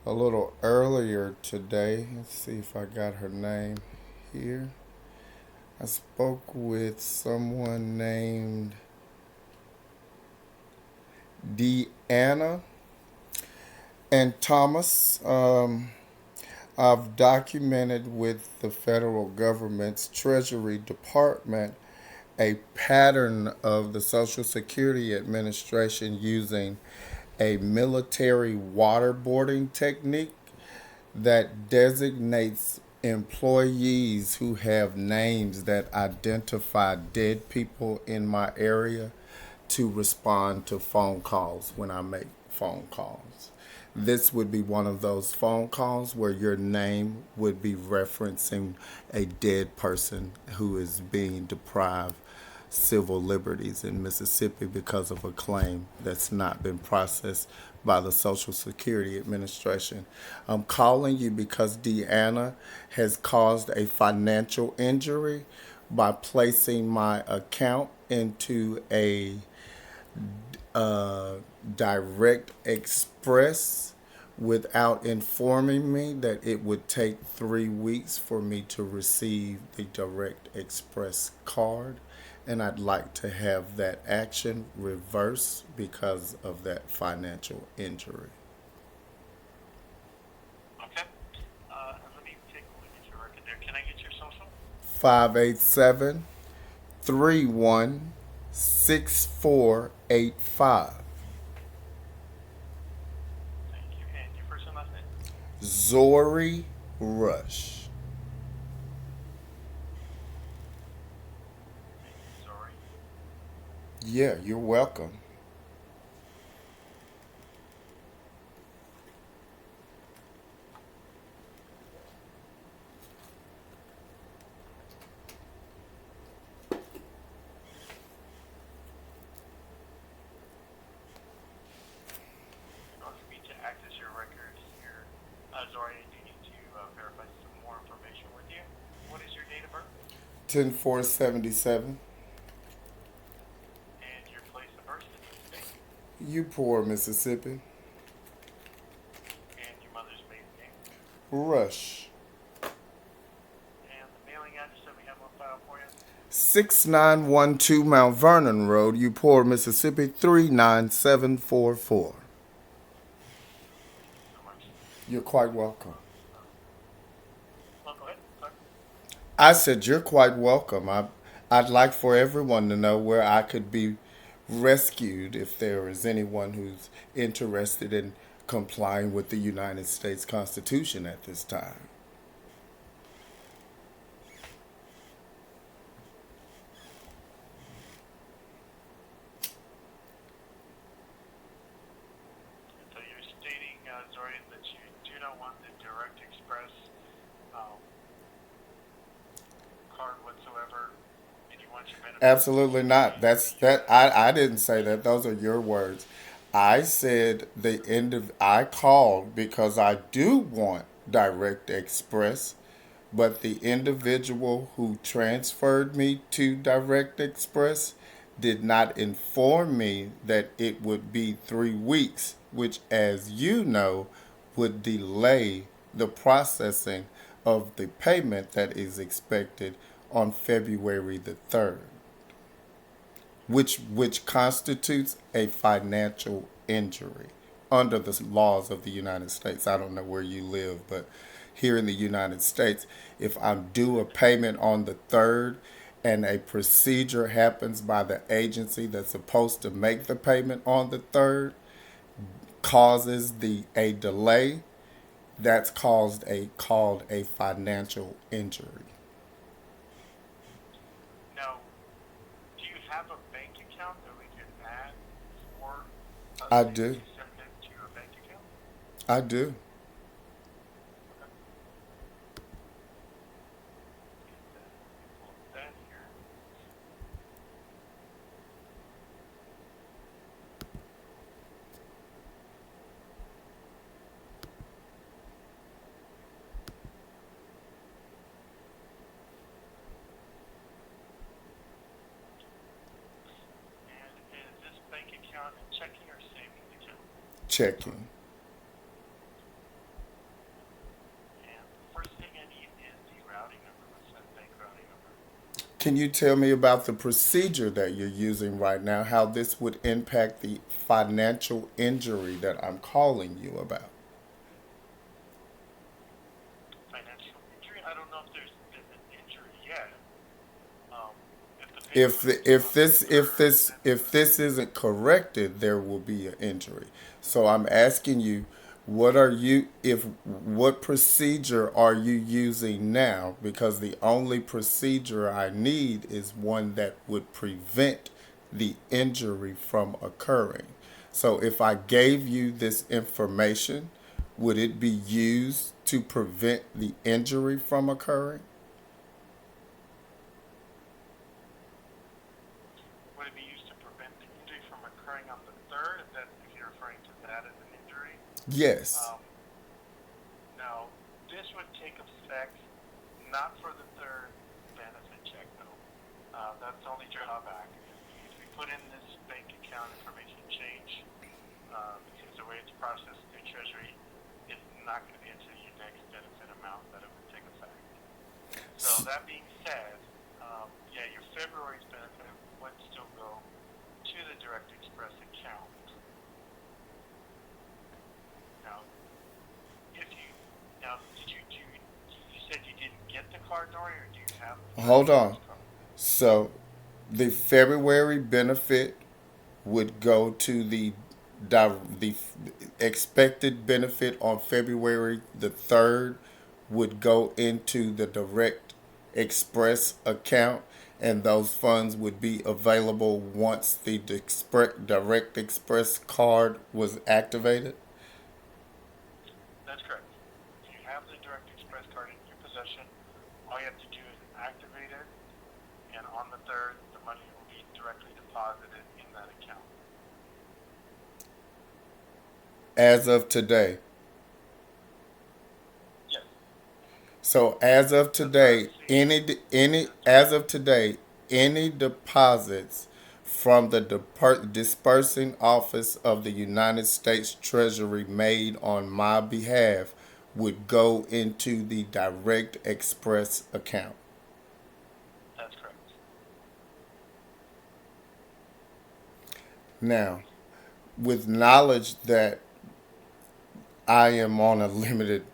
a little earlier today. Let's see if I got her name here. I spoke with someone named Deanna and Thomas. I've documented with the federal government's Treasury Department a pattern of the Social Security Administration using a military waterboarding technique that designates employees who have names that identify dead people in my area to respond to phone calls when I make phone calls. This would be one of those phone calls where your name would be referencing a dead person who is being deprived civil liberties in Mississippi because of a claim that's not been processed by the Social Security Administration. I'm calling you because Deanna has caused a financial injury by placing my account into a uh, direct express without informing me that it would take 3 weeks for me to receive the direct express card. And I'd like to have that action reversed because of that financial injury. Okay. And let me take a look at your record there. Can I get your social? 587 316485. Thank you. And your first and last name? Zori Rush. Thank you, Zori. Yeah, you're welcome. In order for me to access your record here, Zori, I do need to verify some more information with you. What is your date of birth 10477. and your place of birth in the state You poor Mississippi. and your mother's maiden name Rush. and the mailing address that we have on file for you? 6912 Mount Vernon Road, you poor Mississippi 39744. Thank you so much. You're quite welcome. Oh, go ahead. Sorry. I said you're quite welcome. I'd like for everyone to know where I could be rescued if there is anyone who's interested in complying with the United States Constitution at this time. So you're stating, Zori, that you do not want the direct express um, card whatsoever, and you want your benefits to Absolutely not. continue That's through your that. I didn't say that. Those are your words. I said the end of. I called because I do want direct express, but the individual who transferred me to direct express did not inform me that it would be 3 weeks, which, as you know, would delay the processing of the payment that is expected on February the 3rd, which constitutes a financial injury under the laws of the United States. I don't know where you live, but here in the United States, if I'm due a payment on the 3rd and a procedure happens by the agency that's supposed to make the payment on the 3rd causes the a delay, that's called a financial injury. Now, do you have a bank account that we can add for us I to get do. you set into a bank account? I do. Okay. And let me pull up that here. And is this bank account a checking or savings account? Checking. Can you tell me about the procedure that you're using right now, how this would impact the financial injury that I'm calling you about? Financial injury? I don't know if there's been an injury yet. Um, if the payment If was due on the third, then if this isn't corrected, there will be an injury. So I'm asking you, what procedure are you using now? Because the only procedure I need is one that would prevent the injury from occurring. So if I gave you this information, would it be used to prevent the injury from occurring? would it be used to prevent the injury from occurring on the third? If you're referring to that as an injury, Yes. um, now this would take effect not for the third benefit check though. That's the only drawback. If we put in this bank account information change, because the way it's processed through Treasury, it's not going to be until your next benefit amount that it would take effect. So that being said, yeah, your February's benefit would still go to the Direct Express account. Now, if you now you said you didn't get the card, Nori, or do you have the Direct Hold on. Express card? So the February benefit would go to the expected benefit on February the 3rd would go into the Direct Express account, and those funds would be available once the Direct Express card was activated. That's correct. If you have the Direct Express card in your possession, all you have to do is activate it, and on the third, the money will be directly deposited in that account. As of today. Yes, So as of that's what I today, was seeing. That's as of today, any deposits from the dispersing office of the United States Treasury made on my behalf would go into the Direct Express account. that's correct. Now, with knowledge that I am on a limited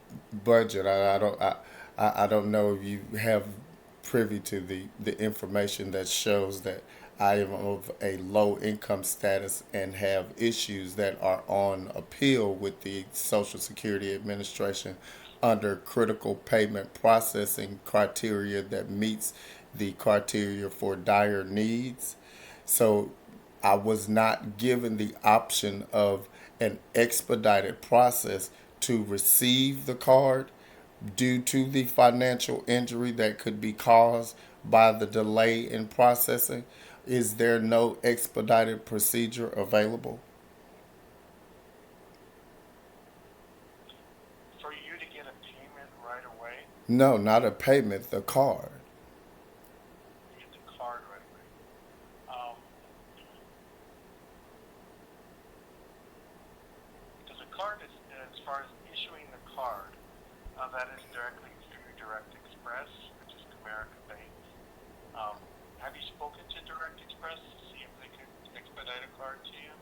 budget. I don't know if you have privy to the information that shows that I am of a low income status and have issues that are on appeal with the Social Security Administration under critical payment processing criteria that meets the criteria for dire needs. So I was not given the option of an expedited process to receive the card due to the financial injury that could be caused by the delay in processing. Is there no expedited procedure available? For you to get a payment right away, No, not a payment, the card. you get the card right away. Um, because the card is, as far as issuing the card, that is directly through Direct Express, which is Comerica Bank. Have you spoken to Direct Express to see if they could expedite a card to you?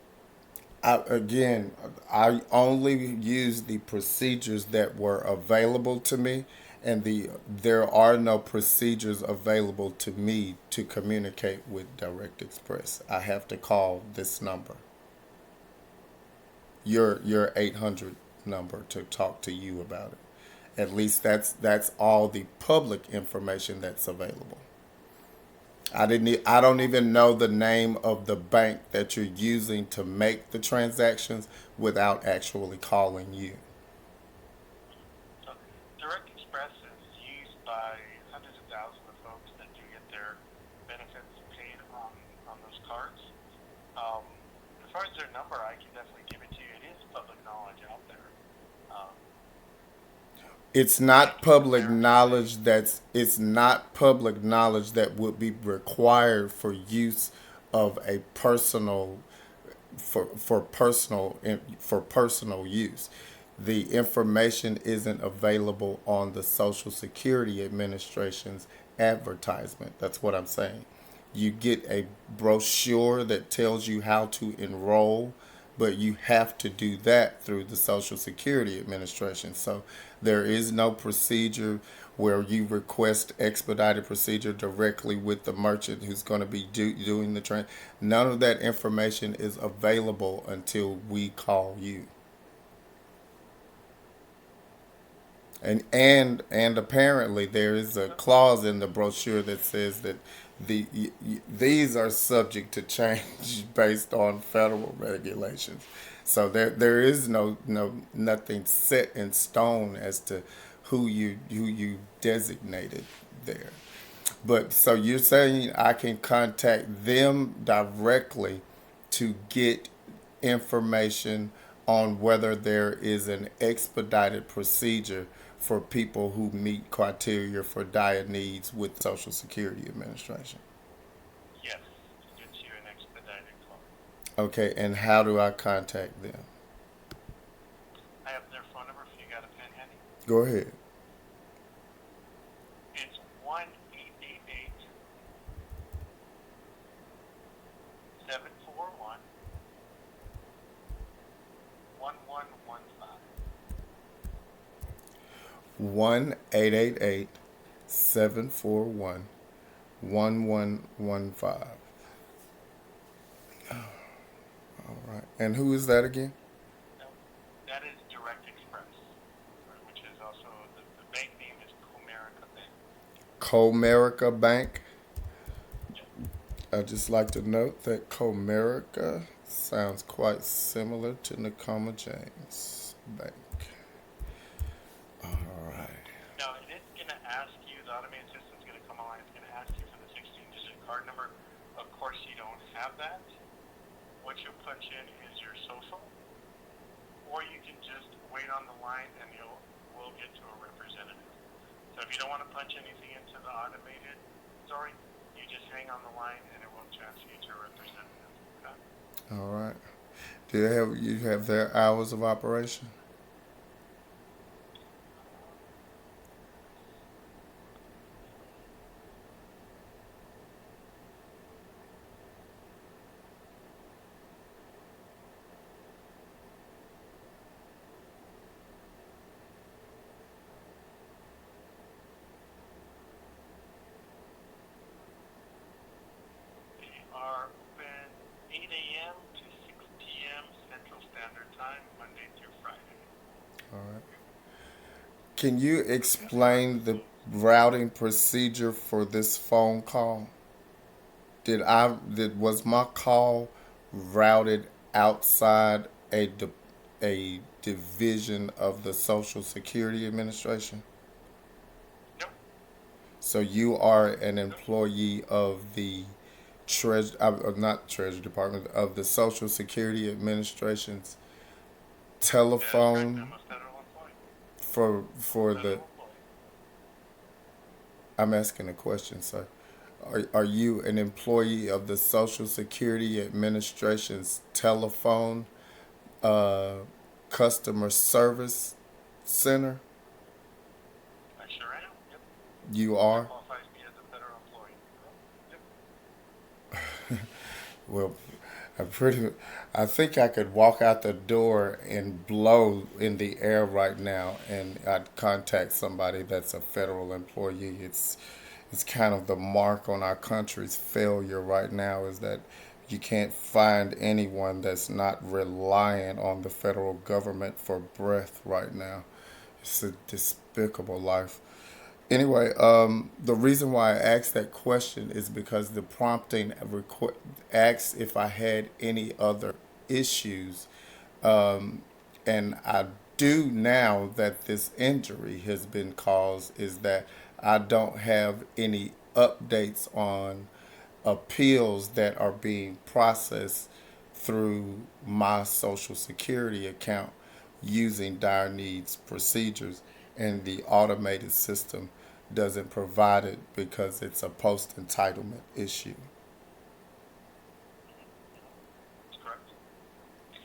Again, I only used the procedures that were available to me, and there are no procedures available to me to communicate with Direct Express. I have to call this number, your 800 number, to talk to you about it. At least that's all the public information that's available. I don't even know the name of the bank that you're using to make the transactions without actually calling you. So Direct Express is used by hundreds of thousands of folks that do get their benefits paid on those cards. Um, as far as their number, I can definitely give it to you. It is public knowledge out there. Um, It's I not can public compare it to. knowledge it's not public knowledge that would be required for use of a personal for personal use. The information isn't available on the Social Security Administration's advertisement. That's what I'm saying. You get a brochure that tells you how to enroll, but you have to do that through the Social Security Administration. So there is no procedure where you request expedited procedure directly with the merchant who's going to be doing the train. None of that information is available until we call you. And apparently there is a clause in the brochure that says that these are subject to change based on federal regulations. So there is nothing set in stone as to who you designated there. But so you're saying I can contact them directly to get information on whether there is an expedited procedure for people who meet criteria for diet needs with Social Security Administration. Yes, to get you an expedited call. Okay, and how do I contact them? I have their phone number if you got a pen handy. Go ahead. It's 1-888 741 1115. 1-888-741-1115. All right. And who is that again? Now, that is Direct Express, which is also the bank name is Comerica Bank. Comerica Bank. Yes. I'd just like to note that Comerica sounds quite similar to Nakoma James Bank. All right. Now, it is going to ask you, the automated system is going to come online, it's going to ask you for the 16-digit card number. Of course, you don't have that. What you punch in is your social, or you can just wait on the line and we'll get to a representative. So if you don't want to punch anything into the automated story, you just hang on the line and it will transfer you to a representative. Okay? All right. Do you have their hours of operation? They are open 8 a.m. to 6 p.m. Central Standard Time, Monday through Friday. All right. Can you explain the routing procedure for this phone call? Was my call routed outside a division of the Social Security Administration? Nope. So you are an Nope. employee of the not Treasury Department, of the Social Security Administration's That is correct. telephone I'm a federal employee. for the. Federal employee. I'm asking a question, sir. Are you an employee of the Social Security Administration's telephone uh, customer service center? I sure am. Yep. You That are? qualifies me as a federal employee. Yep. Well, I pretty. I think I could walk out the door and blow in the air right now, and I'd contact somebody that's a federal employee. It's kind of the mark on our country's failure right now is that you can't find anyone that's not reliant on the federal government for breath right now. It's a despicable life. Anyway, the reason why I asked that question is because the prompting asked if I had any other issues, and I do now that this injury has been caused is that I don't have any updates on appeals that are being processed through my Social Security account using dire needs procedures, and the automated system doesn't provide it because it's a post entitlement issue. That's correct.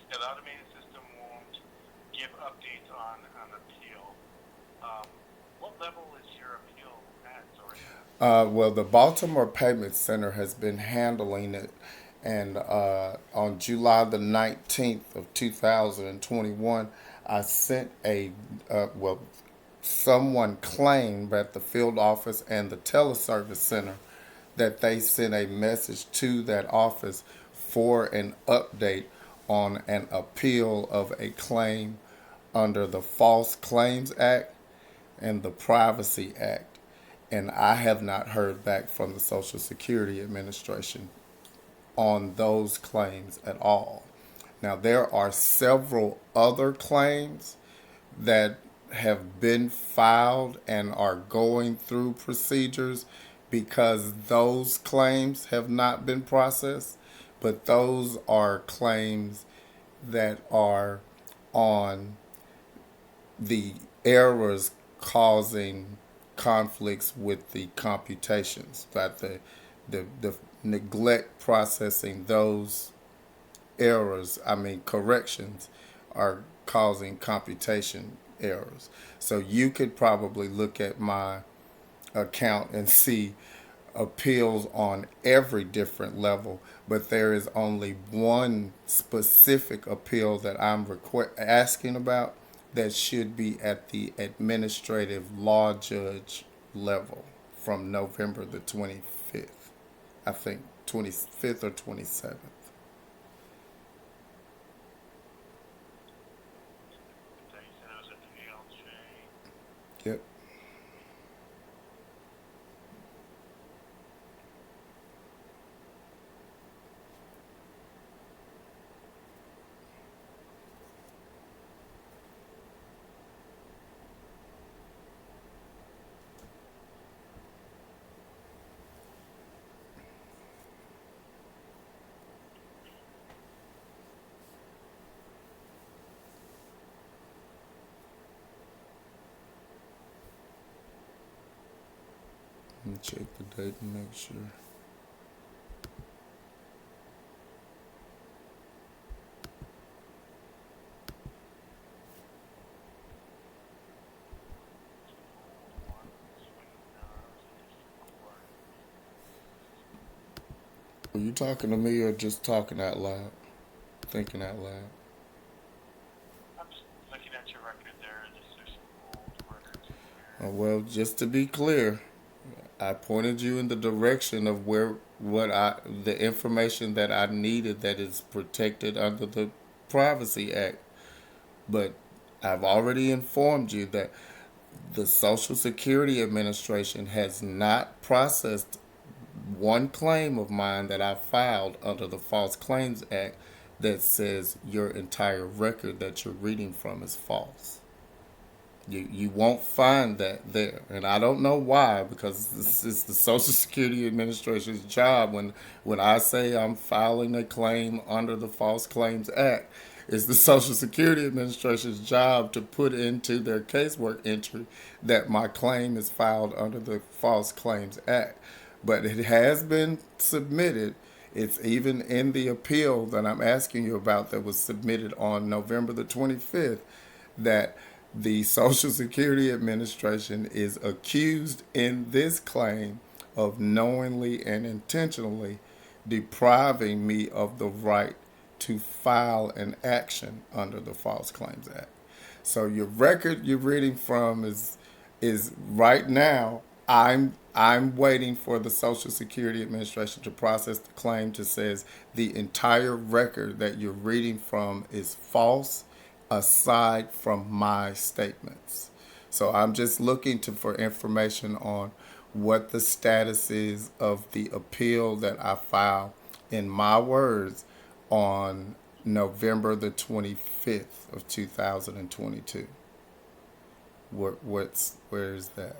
Yeah, the automated system won't give updates on an appeal. Um, What level is your appeal at, sorry? Well, the Baltimore Payment Center has been handling it, and on July the 19th of 2021, I sent well, someone claimed at the field office and the teleservice center that they sent a message to that office for an update on an appeal of a claim under the False Claims Act and the Privacy Act. And I have not heard back from the Social Security Administration on those claims at all. Now, there are several other claims that have been filed and are going through procedures because those claims have not been processed, but those are claims that are on the errors causing conflicts with the computations, that the neglect processing those errors, I mean corrections, are causing computation errors. So you could probably look at my account and see appeals on every different level, but there is only one specific appeal that I'm asking about that should be at the administrative law judge level from November the 25th. I think 25th or 27th. I thought you said it was an ALJ. Yep. Let me check the date and make sure. Old one, swing, district court. Are you talking to me or just talking out loud? Thinking out loud? I'm just looking at your record there, and just there's some old records in here. Well, just to be clear, I pointed you in the direction of the information that I needed that is protected under the Privacy Act. But I've already informed you that the Social Security Administration has not processed one claim of mine that I filed under the False Claims Act that says your entire record that you're reading from is false. You won't find that there, and I don't know why, because this is the Social Security Administration's job. When I say I'm filing a claim under the False Claims Act, it's the Social Security Administration's job to put into their casework entry that my claim is filed under the False Claims Act. But it has been submitted. It's even in the appeal that I'm asking you about that was submitted on November the 25th, that the Social Security Administration is accused in this claim of knowingly and intentionally depriving me of the right to file an action under the False Claims Act. So your record you're reading from is right now. I'm waiting for the Social Security Administration to process the claim to says the entire record that you're reading from is false aside from my statements. So I'm just looking for information on what the status is of the appeal that I filed in my words on November the 25th of 2022. Where is that?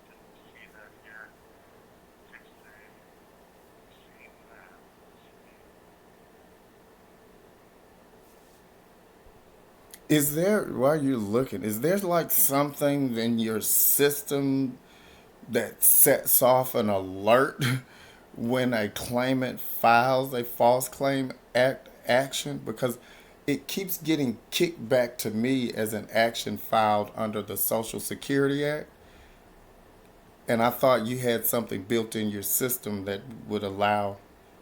Didn't see that here. Fixed day. Seen that. Is there, while you're looking, is there like something in your system that sets off an alert when a claimant files a false claim action, because it keeps getting kicked back to me as an action filed under the Social Security Act. And I thought you had something built in your system that would allow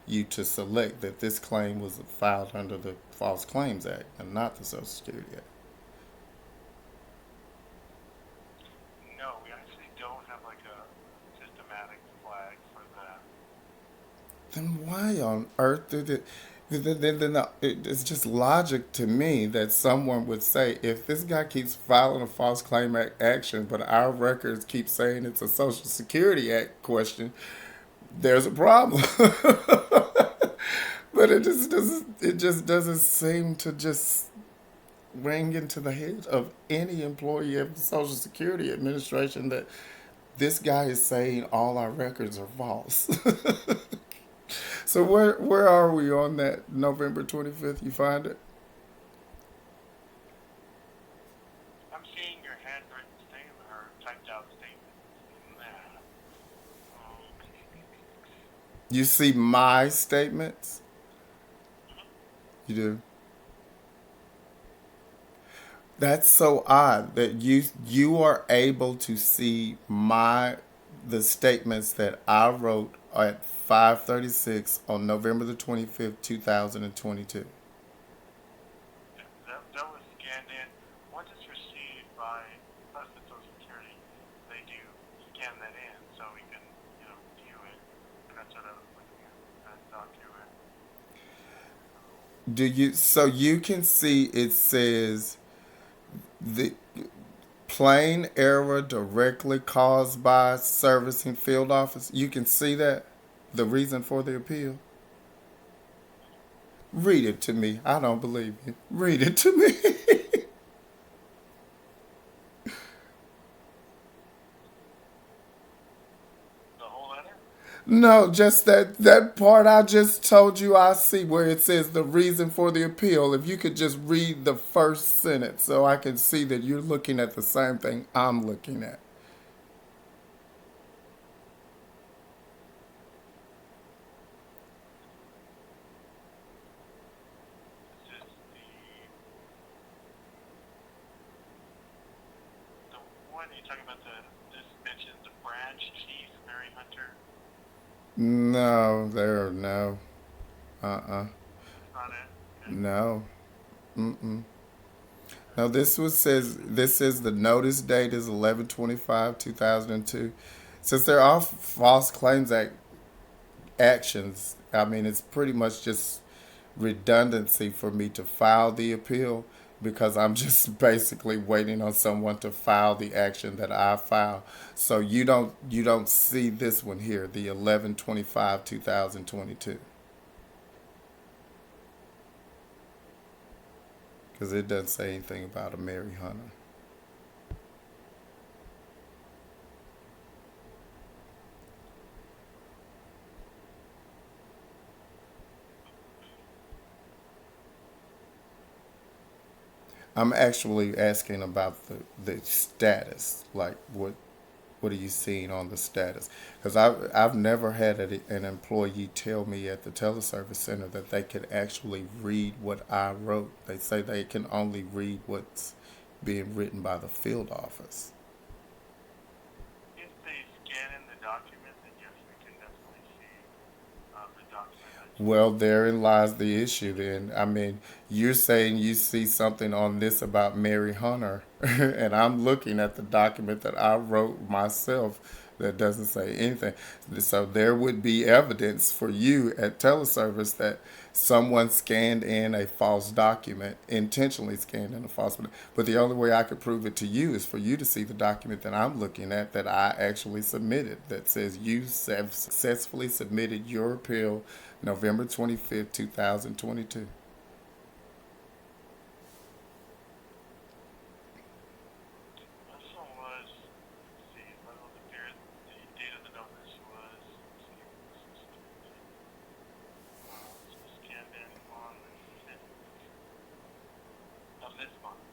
you to select that this claim was filed under the False Claims Act and not the Social Security Act. No, we actually don't have like a systematic flag for that. Then why on earth did it? It's just logic to me that someone would say, if this guy keeps filing a false claim act action, but our records keep saying it's a Social Security Act question, there's a problem. But it just doesn't. It just doesn't seem to just ring into the head of any employee of the Social Security Administration that this guy is saying all our records are false. So where are we on that November 25th? You find it? I'm seeing your handwritten statement or typed out statement in that. Um, You see my statements? mhm. You do. That's so odd that you are able to see my the statements that I wrote at 5:36 on November the 25th, 2022. Yeah, that was scanned in. Once it's received by us at Social Security, they do scan that in so we can, view it. And that's what I was looking at, that document. Do you so you can see it says the plain error directly caused by servicing field office. You can see that the reason for the appeal. Read it to me. I don't believe you. Read it to me. The whole letter? No, just that part I just told you I see where it says the reason for the appeal. If you could just read the first sentence so I can see that you're looking at the same thing I'm looking at. This is the one you're talking about. This mentions the branch chief, Mary Hunter. No, there no. Uh-uh. That's not it. Okay. No. Mm-mm. Now this says the notice date is 11/25/2002. Since they're all false claims act actions, I mean it's pretty much just redundancy for me to file the appeal because I'm just basically waiting on someone to file the action that I file. So you don't see this one here, the 11/25/2022, because it doesn't say anything about a Mary Hunter. I'm actually asking about the status, like what are you seeing on the status? Because I've never had an employee tell me at the teleservice center that they could actually read what I wrote. They say they can only read what's being written by the field office. If they scan in the document, then yes, we can definitely see the document that you. Well, therein lies the issue then. I mean, you're saying you see something on this about Mary Hunter, and I'm looking at the document that I wrote myself that doesn't say anything. So there would be evidence for you at teleservice that someone scanned in a false document, intentionally scanned in a false document. But the only way I could prove it to you is for you to see the document that I'm looking at that I actually submitted that says you have successfully submitted your appeal November 25th, 2022. This one was, let's see, what was the period, the date of the notice was, let's see, this was scanned in on the 5th of this month.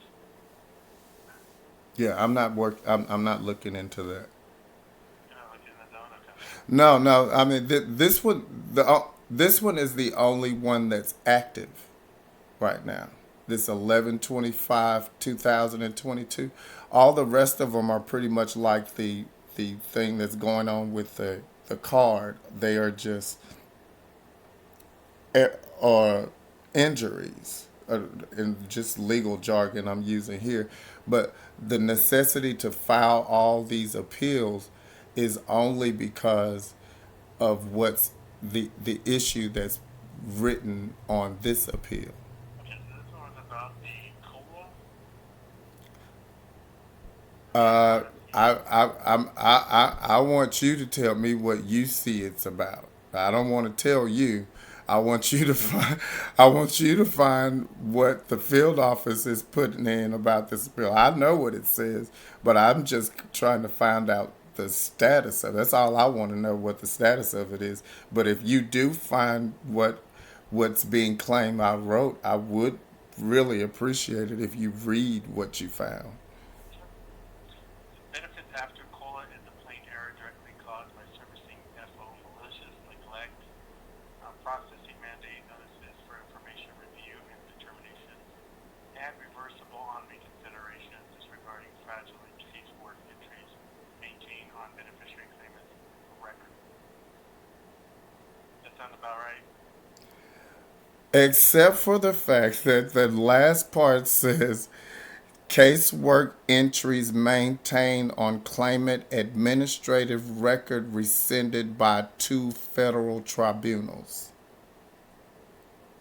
Yeah, I'm not looking into that. You're not looking at that one? Okay. No, no. I mean, this one is the only one that's active right now. This 11/25/2022. All the rest of them are pretty much like the thing that's going on with the card. They are just or injuries, in just legal jargon I'm using here. But the necessity to file all these appeals is only because of what's the issue that's written on this appeal. Okay, so this one was about the COLA, the Uh, RFP. I want you to tell me what you see it's about. I don't want to tell you. I want you to find. I want you to find what the field office is putting in about this bill. I know what it says, but I'm just trying to find out the status of it. That's all I want to know, what the status of it is. But if you do find what's being claimed I wrote, I would really appreciate it if you read what you found. Sure. Benefits after COLA is a plain error directly caused by servicing FO malicious neglect. Processing mandate notices for information review and determination, and reversible on reconsideration disregarding fraudulent casework entries maintained on beneficiary claimant's record. That sound about right? Except for the fact that the last part says casework entries maintained on claimant administrative record rescinded by two federal tribunals.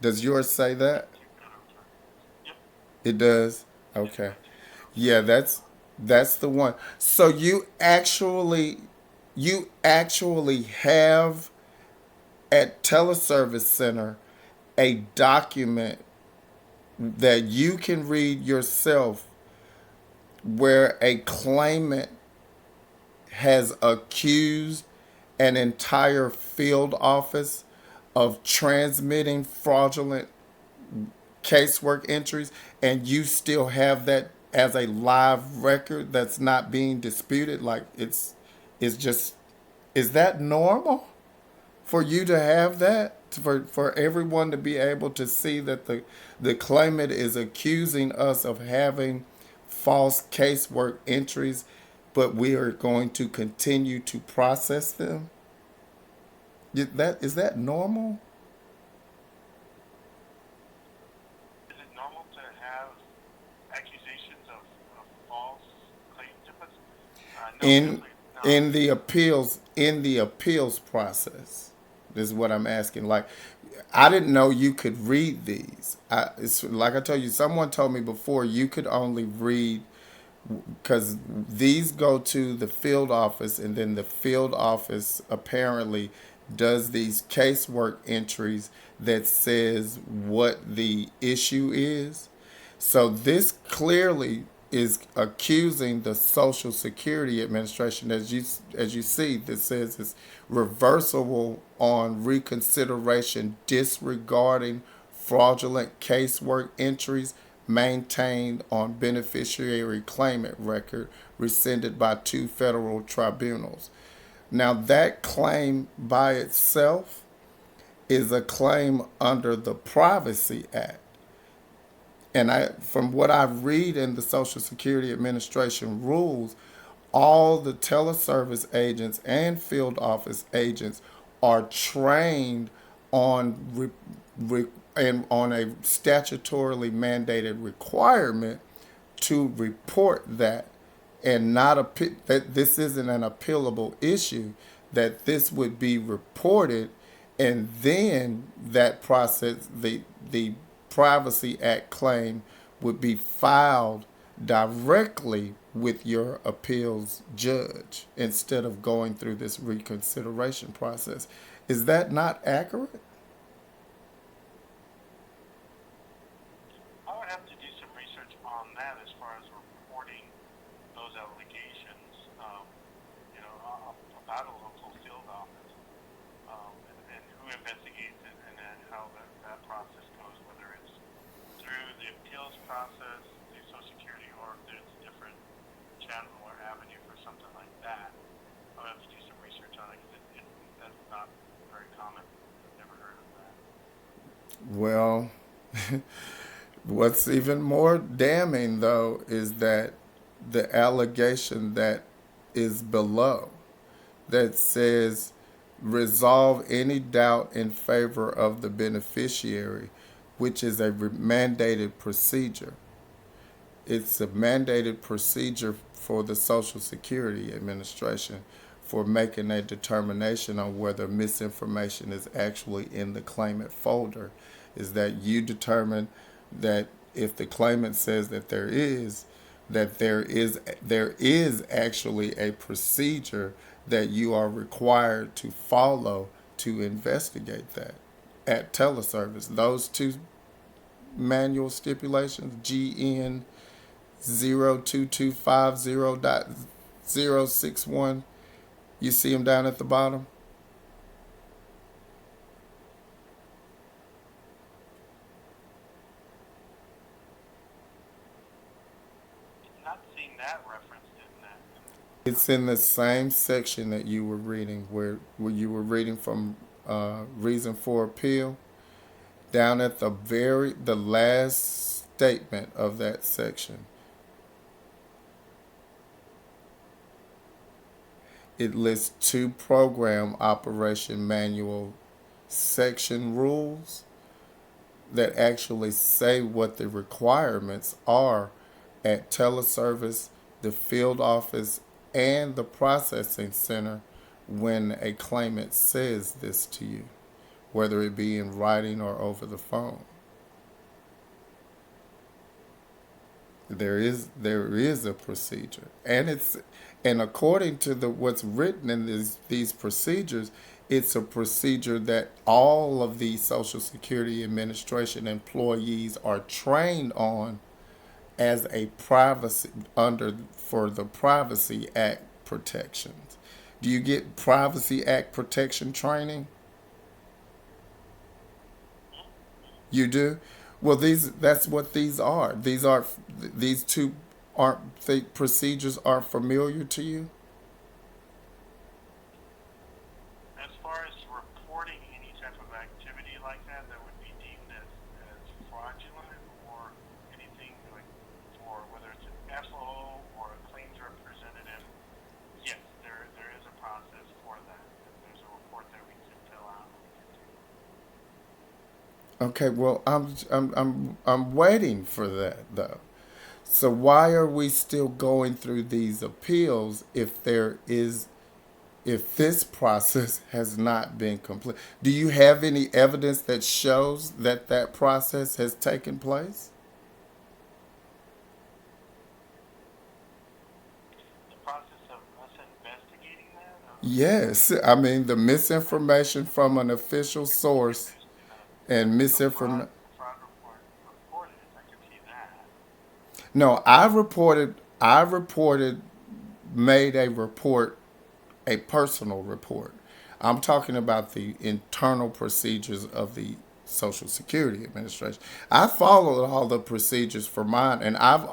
Does yours say Yep, that? two federal tribunals. Yep, It does? yes, Okay. by two federal Yeah, tribunals. that's the one. So you actually have at Teleservice Center a document that you can read yourself where a claimant has accused an entire field office of transmitting fraudulent casework entries, and you still have that as a live record that's not being disputed. Like it's just, is that normal for you to have that, for everyone to be able to see that the claimant is accusing us of having false casework entries, but we are going to continue to process them? Is that normal? Is it normal to have accusations of false claim inputs? No, in definitely not. in the appeals process, this is what I'm asking. Like, I didn't know you could read these. It's like I told you, someone told me before you could only read, because these go to the field office, and then the field office apparently does these casework entries that says what the issue is. So this clearly is accusing the Social Security Administration, as you see, that says it's reversible on reconsideration, disregarding fraudulent casework entries maintained on beneficiary claimant record rescinded by two federal tribunals. Now that claim by itself is a claim under the Privacy Act. And from what I read in the Social Security Administration rules, all the teleservice agents and field office agents are trained on re, and on a statutorily mandated requirement to report that, and not that this isn't an appealable issue, that this would be reported, and then that process, the Privacy Act claim, would be filed directly with your appeals judge instead of going through this reconsideration process. Is that not accurate? I would have to do some research on that as far as reporting those allegations, about a local field office, and who investigates it, and then how that process goes, whether it's through the appeals process, through Social Security, or if there's a different channel or avenue for something like that. I would have to do some research on it because it not very common. I've never heard of that. Well, what's even more damning, though, is that the allegation that is below that says resolve any doubt in favor of the beneficiary, which is a mandated procedure. It's a mandated procedure for the Social Security Administration for making a determination on whether misinformation is actually in the claimant folder. Is that you determine that if the claimant says that there is actually a procedure that you are required to follow to investigate that at teleservice. Those two manual stipulations, GN 02250.061. You see them down at the bottom? Not seeing that referenced in that in the It's in the document. same section that you were reading, where you were reading from reason for appeal. Down at the last statement of that section, it lists two program operation manual section rules that actually say what the requirements are at teleservice, the field office, and the processing center when a claimant says this to you, whether it be in writing or over the phone. There is a procedure, and according to what's written in these procedures, it's a procedure that all of the Social Security Administration employees are trained on as a privacy under for the Privacy Act protections. Do you get Privacy Act protection training? You do? Well, that's what these are. These two aren't the procedures aren't familiar to you? As far as reporting any type of activity like that would be deemed as fraudulent or anything like for whether it's an FO or a claims representative, yes, there is a process for that. There's a report that we can fill out and we can do. Okay, well, I'm waiting for that though. So why are we still going through these appeals if this process has not been complete? Do you have any evidence that shows that that process has taken place? The process of us investigating that Yes, I mean the misinformation from an official source there's been and a misinformation. fraud report reported. I can see that. No, I reported, made a report, a personal report. I'm talking about the internal procedures of the Social Security Administration. I followed all the procedures for mine, and I've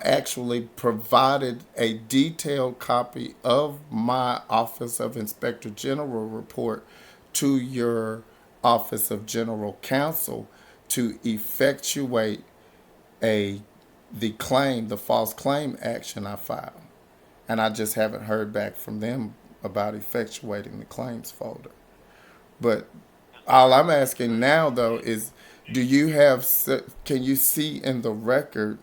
actually provided a detailed copy of my Office of Inspector General report to your Office of General Counsel to effectuate a the false claim action I filed, and I just haven't heard back from them about effectuating the claims folder. But As all far I'm as asking now though is, do you have? Can you see in the record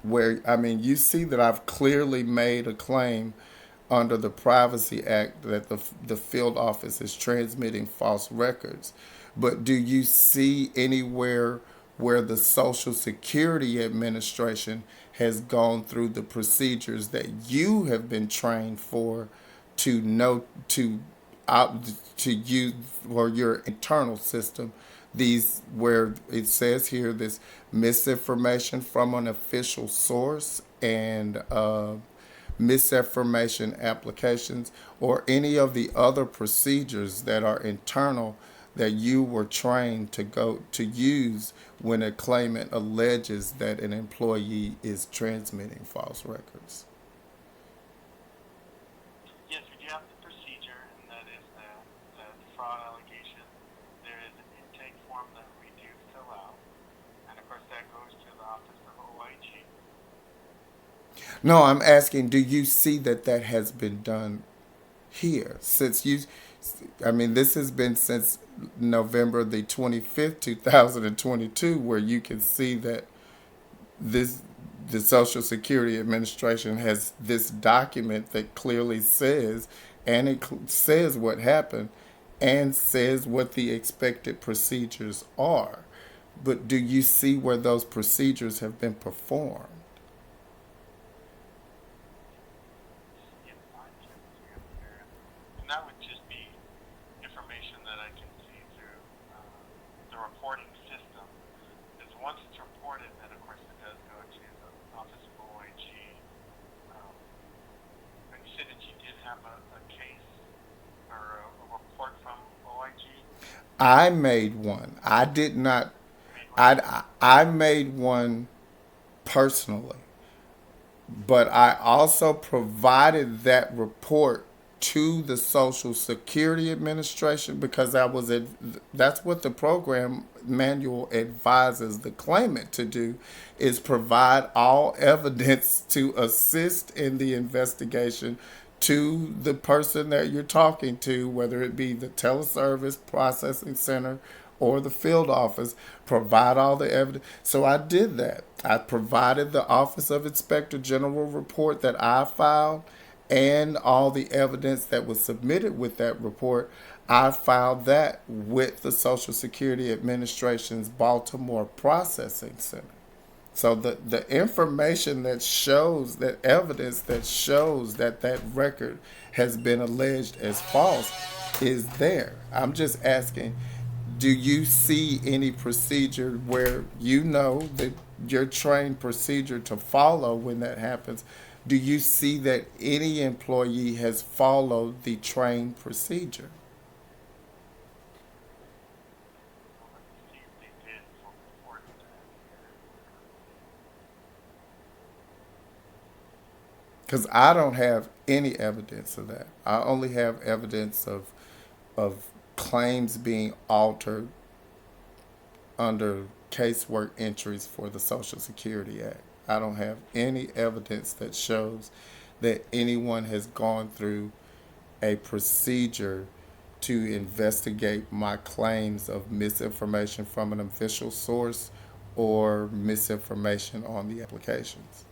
where I mean you see that I've clearly made a claim under the Privacy Act that the field office is transmitting false records. But do you see anywhere where the Social Security Administration has gone through the procedures that you have been trained for to know out to use for your internal system, these where it says here this misinformation from an official source and misinformation applications or any of the other procedures that are internal that you were trained to go to use when a claimant alleges that an employee is transmitting false records? yes, we do have the procedure, and that is that. No, I'm asking, do you see that that has been done here since you? I mean, this has been since November the 25th, 2022, where you can see that this the Social Security Administration has this document that clearly says, and it says what happened, and says what the expected procedures are. But do you see where those procedures have been performed? If I can see up there, and that would just be information that I can see through the reporting system. Because once it's reported, then of course it does go to the Office of OIG. Um, and you said that you did have a case or a report from OIG. I made one. I did not. You made one. I made one personally, but I also provided that report to the Social Security Administration because that's what the program manual advises the claimant to do is provide all evidence to assist in the investigation to the person that you're talking to, whether it be the teleservice processing center or the field office, provide all the evidence. So I did that. I provided the Office of Inspector General report that I filed and all the evidence that was submitted with that report. I filed that with the Social Security Administration's Baltimore Processing Center. So the information that shows that evidence that shows that that record has been alleged as false is there. I'm just asking, do you see any procedure where you know that your trained procedure to follow when that happens? Do you see that any employee has followed the trained procedure? Well, let me see if they did report that here. Because I don't have any evidence of that. I only have evidence of claims being altered under casework entries for the Social Security Act. I don't have any evidence that shows that anyone has gone through a procedure to investigate my claims of misinformation from an official source or misinformation on the applications.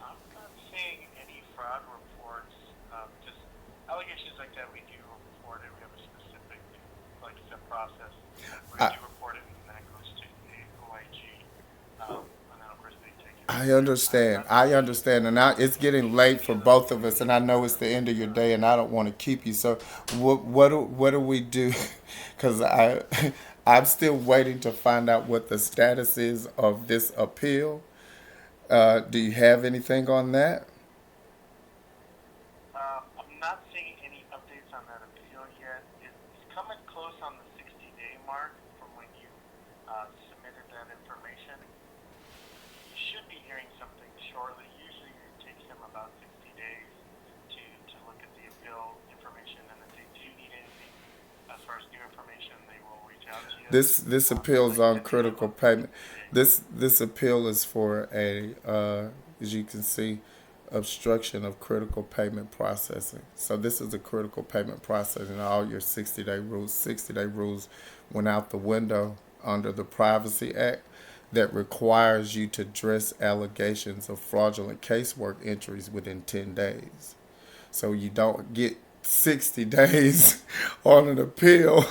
I'm not seeing any fraud reports. Just allegations like that, we do report it. We have a specific, like I said, process where we I, do report it, and then it goes to the OIG. And then of course they take it from I there. I'm understand. not I seeing understand. And now it's getting late any for of those both of us, and I cases. know it's the end of your day, and I don't want to keep you. So, what do we do? Because I'm still waiting to find out what the status is of this appeal. Do you have anything on that? I'm not seeing any updates on that appeal yet. It's coming close on the 60-day mark from when you submitted that information. You should be hearing something shortly. Usually it takes them about 60 days to look at the appeal information, and if they do need anything as far as new information, they will reach out to you. This appeal is Like I on said, they have critical up to payment. 60 days. This appeal is for a as you can see, obstruction of critical payment processing. So this is a critical payment processing. All your 60-day rules. 60-day rules went out the window under the Privacy Act that requires you to address allegations of fraudulent casework entries within 10 days. So you don't get 60 days on an appeal.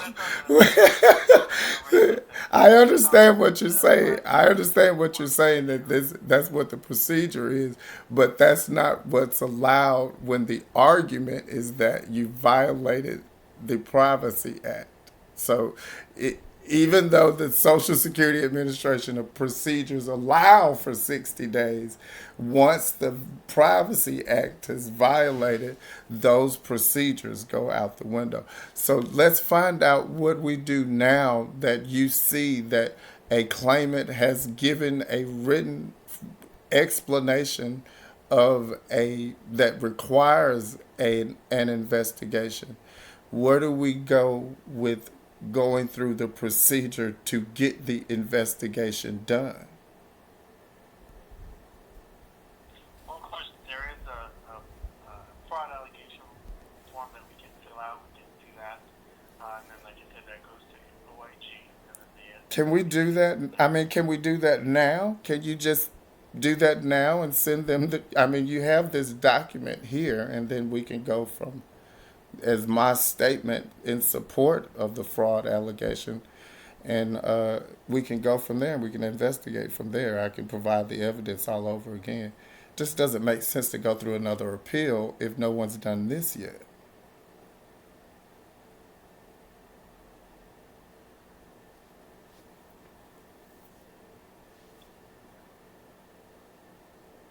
Well, that's what I was gonna say. That's what I was gonna say. I It's on understand what you're the saying. I privacy understand what you're saying that procedure. that's what the procedure is, but that's not what's allowed when the argument is that you violated the Privacy Act. So it, even though the Social Security Administration of procedures allow for 60 days, once the Privacy Act is violated, those procedures go out the window. So let's find out what we do now that you see that a claimant has given a written explanation of a that requires an investigation, where do we go with going through the procedure to get the investigation done? Well, of course, there is a fraud allegation form that we can fill out. We can do that, and then, like I said, that goes to OIG, and then Can the we do that? I uh, mean, can we do that now? Can you just do that now and send them the? I mean, you have this document here, and then we can go from as my statement in support of the fraud allegation, and we can go from there. And we can investigate from there. I can provide the evidence all over again. Just doesn't make sense to go through another appeal if no one's done this yet.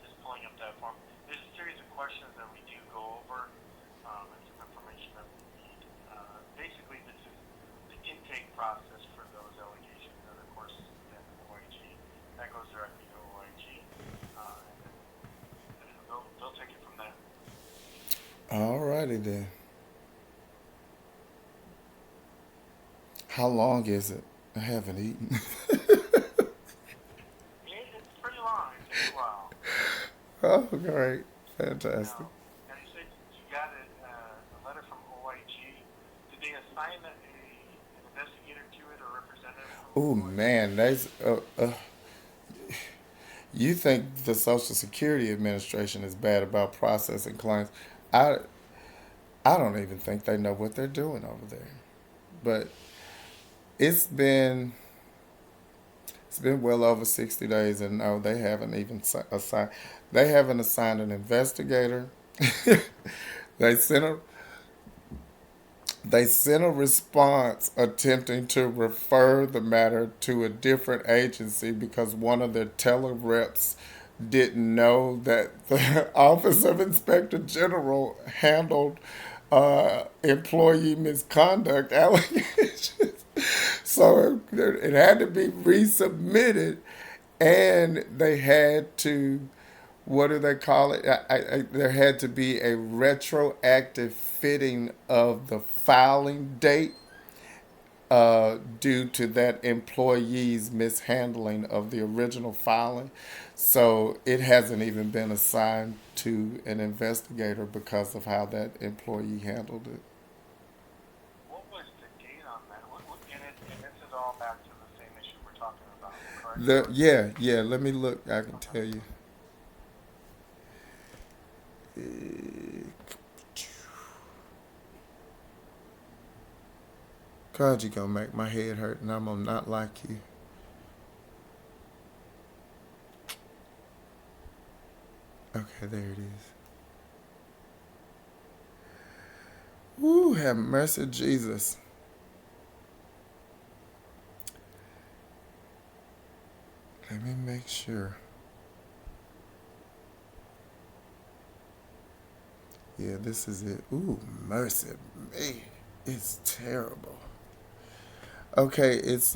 just pulling up that form. There's a series of questions that we do go over, and some information that we need. Basically, this is the intake process for those allegations, and of course, then OIG. That goes directly to OIG, and then they'll take it from there. Alrighty then. How long is it? I haven't eaten. It's pretty long. It takes a while. Oh, great. Now, Fantastic. now you said you got a letter from OIG. Did they assign an investigator to it or a representative from Oh, OIG? man. You think the Social Security Administration is bad about processing claims. I, I don't even think they know what they're doing over there. But it's been it's been well over 60 days, and no, they haven't even assigned. They haven't assigned an investigator. they sent a they sent a response attempting to refer the matter to a different agency because one of their tele reps didn't know that the Office of Inspector General handled employee misconduct allegations. So it had to be resubmitted, and they had to, what do they call it? There had to be a retroactive fitting of the filing date due to that employee's mishandling of the original filing. So it hasn't even been assigned to an investigator because of how that employee handled it. What was the date on that? And this is all back to the same issue we're talking about, correct? Yeah. Let me look. I can Okay. tell you. God, you gonna make my head hurt, and I'm gonna not like you. Okay, there it is. Woo, have mercy, Jesus. Let me make sure. Yeah, this is it. Ooh, mercy me. It's terrible. Okay, it's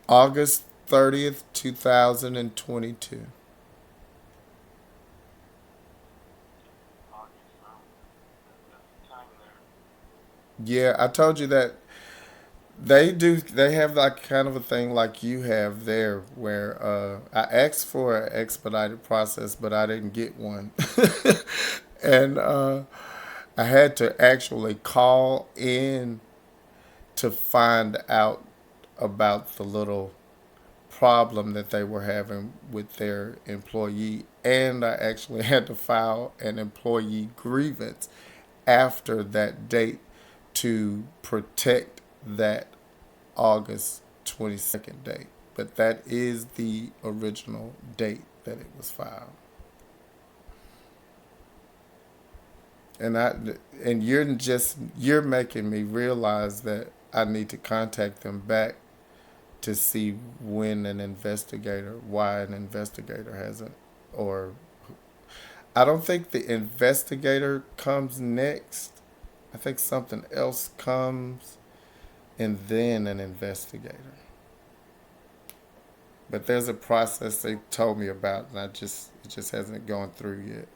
August 30th, 2022. August. That's the time there. Yeah, I told you that they have like kind of a thing like you have there where I asked for an expedited process, but I didn't get one. and I had to actually call in to find out about the little problem that they were having with their employee, and I actually had to file an employee grievance after that date to protect that August 22nd date. But that is the original date that it was filed. And I and you're making me realize that I need to contact them back to see why an investigator hasn't, or I don't think the investigator comes next. I think something else comes and then an investigator. But there's a process they told me about, and it just hasn't gone through yet.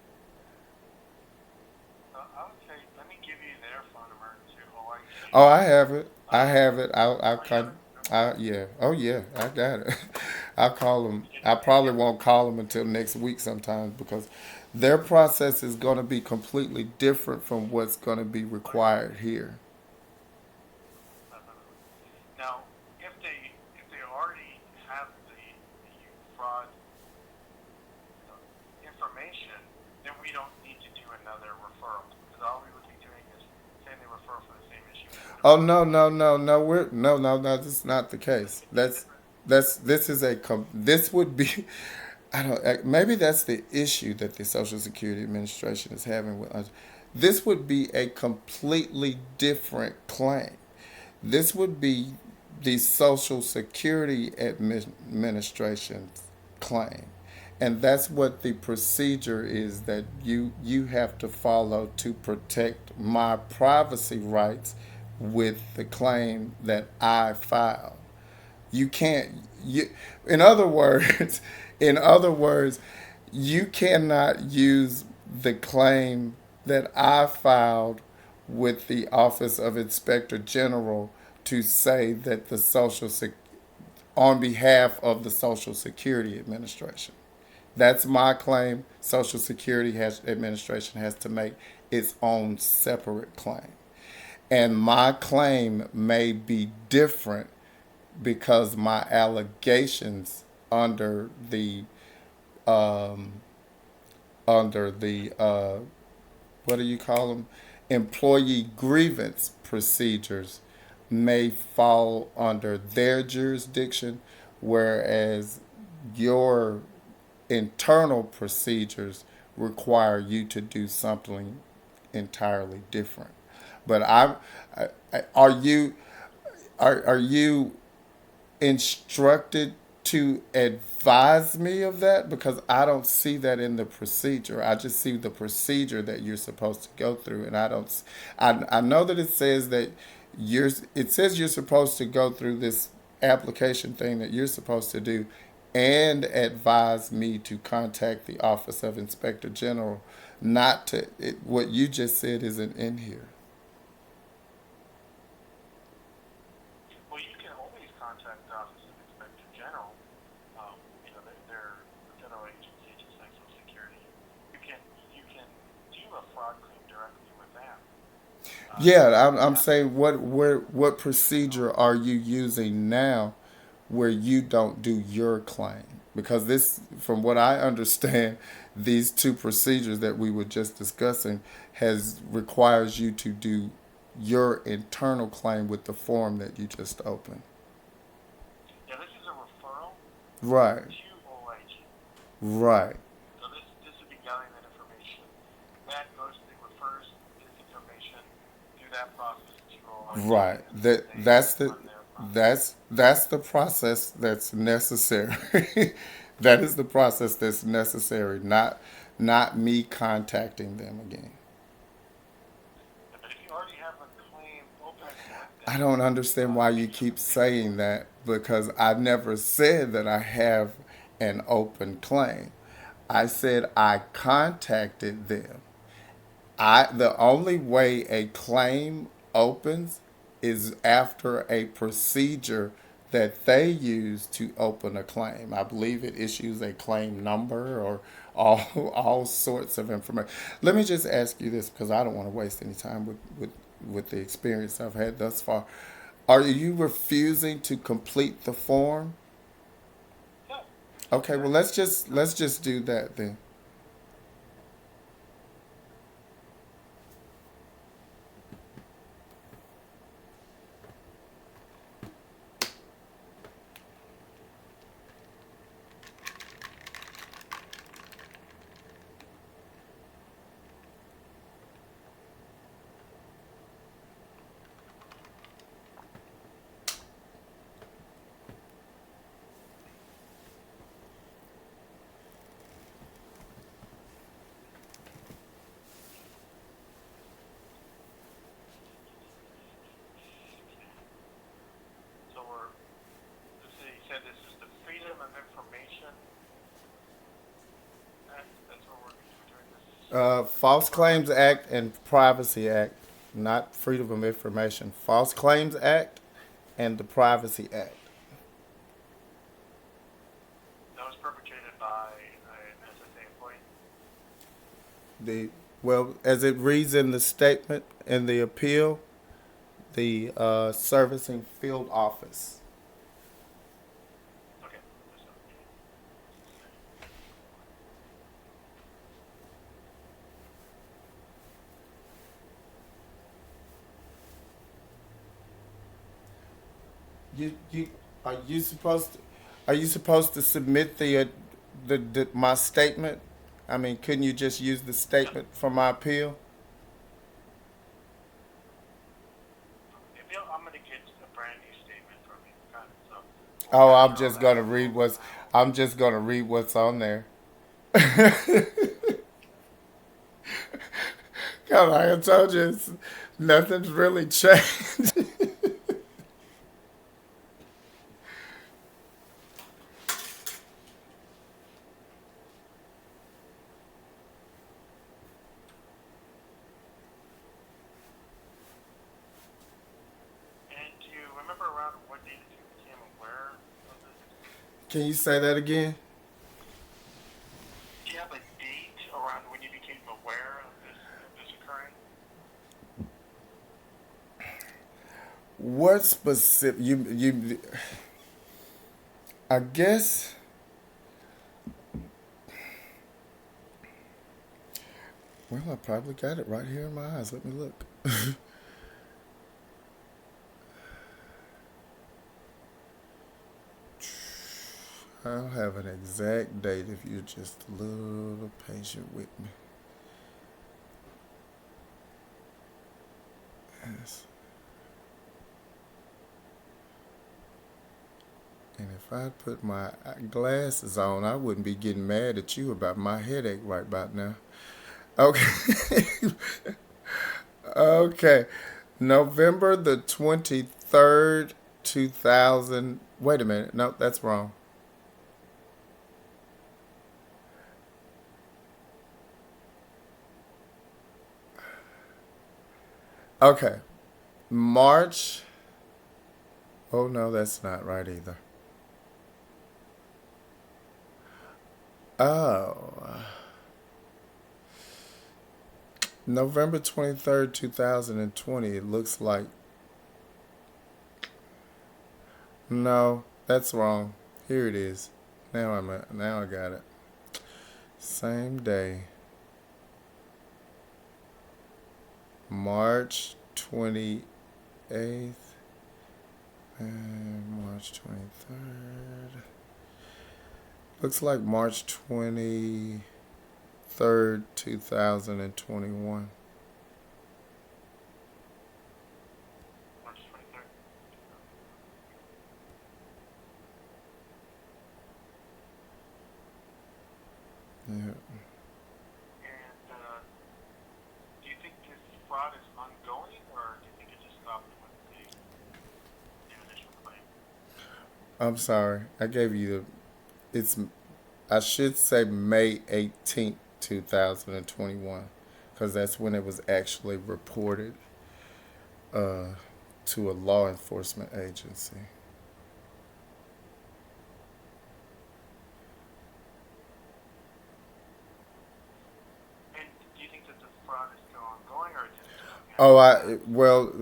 I would say, let me give you their phone number to Oh, OIG. I have it. I Um, have it. I'll oh, you have con. it? Okay. Yeah. Oh yeah. I got it. I'll call them. You I can probably give, won't call them until next week sometimes because their process is going to be completely different from what's going to be oh yeah, required here. definitely. Now, if they already have the fraud uh, information, then we don't need to do another referral because all we would be doing is saying they refer for the same issue and then Oh refer no for no you. no no we're no this is not the case. Different. This is this would be I don't maybe that's the issue that the Social Security Administration is having with us. This would be a completely different claim. This would be the Social Security Administration's claim. And that's what the procedure is that you have to follow to protect my privacy rights with the claim that I filed. You can't you in other words, in other words, you cannot use the claim that I filed with the Office of Inspector General to say that the on behalf of the Social Security Administration. That's my claim. Social Security Administration has to make its own separate claim. And my claim may be different because my allegations under the um, under the what do you call them, employee grievance procedures may fall under their jurisdiction, whereas your internal procedures require you to do something entirely different. But are you are you instructed to advise me of that? Because I don't see that in the procedure. I just see the procedure that you're supposed to go through, and I don't. I know that it says that it says you're supposed to go through this application thing that you're supposed to do, and advise me to contact the Office of Inspector General. Not to what you just said isn't in here. Well, you can always contact the Office of Inspector General. They're the federal agency to Social Security. You can do a fraud claim directly with them. You Yeah, don't really I'm have to saying what go. procedure are you using now where you don't do your claim? Because this, from what I understand, these two procedures that we were just discussing has requires you to do your internal claim with the form that you just opened. Yeah, this is a referral Right, to OIG. right, So this would be gathering that information. That goes, it refers this information through that process to OIG, right. and then they run their process. That's the process that's necessary. That is the process that's necessary, not me contacting them again. Yeah, but if you already have a claim open with I them, don't understand why it you makes it a keep bit saying more. that because I never said that I have an open claim. I said I contacted them. The only way a claim opens is after a procedure that they use to open a claim. I believe it issues a claim number or all all sorts of information. Let me just ask you this because I don't want to waste any time with the experience I've had thus far. Are you refusing to complete the form? Yeah, Okay, well exactly. let's just do that then. So you said this is the Freedom of Information Act. That's what we're doing this False fraud Claims report. Act and Privacy Act, not Freedom of Information. False Claims Act and the Privacy Act. That was perpetrated by an SSA employee. The well, as it reads in the statement in the appeal, the servicing field office. Okay. So, You are you supposed to submit the my statement? I mean, couldn't you just use the yep. statement from my appeal? If you, I'm going to get a brand new statement from you. Okay. So we'll Oh, capture all that. We'll I'm just gonna read what's on there. Cause like I told you, nothing's really changed. And do you remember around what date you became aware of this? Can you say that again? Do you have a date around when you became aware of this occurring? What specific you? I guess. Well, I probably got it right here in my eyes. Let me look. I'll have an exact date if you're just a little patient with me. Yes. And if I put my glasses on, I wouldn't be getting mad at you about my headache right about now. Okay. Okay. November the 23rd, 2000. Wait a minute. No, that's wrong. Okay. March. Oh, no, that's not right either. Oh. November 23rd, 2020. It looks like. No, that's wrong. Here it is. Now I got it. Same day. March 28th and March 23rd. Looks like March 23rd, 2021. March 23rd. Yeah. And do you think this fraud is ongoing, or do you think it just stopped with the initial claim? I'm sorry. I gave you it's I should say May 18th, 2021, because that's when it was actually reported uh, to a law enforcement agency. And do you think that the fraud is still ongoing, or did it just Oh, end I at? well,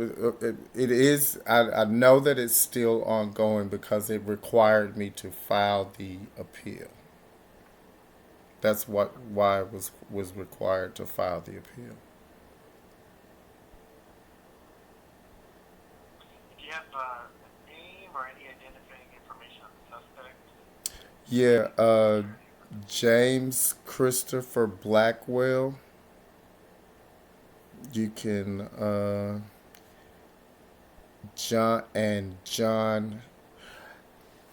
it is. I know that it's still ongoing because it required me to file the appeal. That's why it was required to file the appeal. Do you have a name or any identifying information on the suspect? Yeah, Is there any? James Christopher Blackwell. You can John.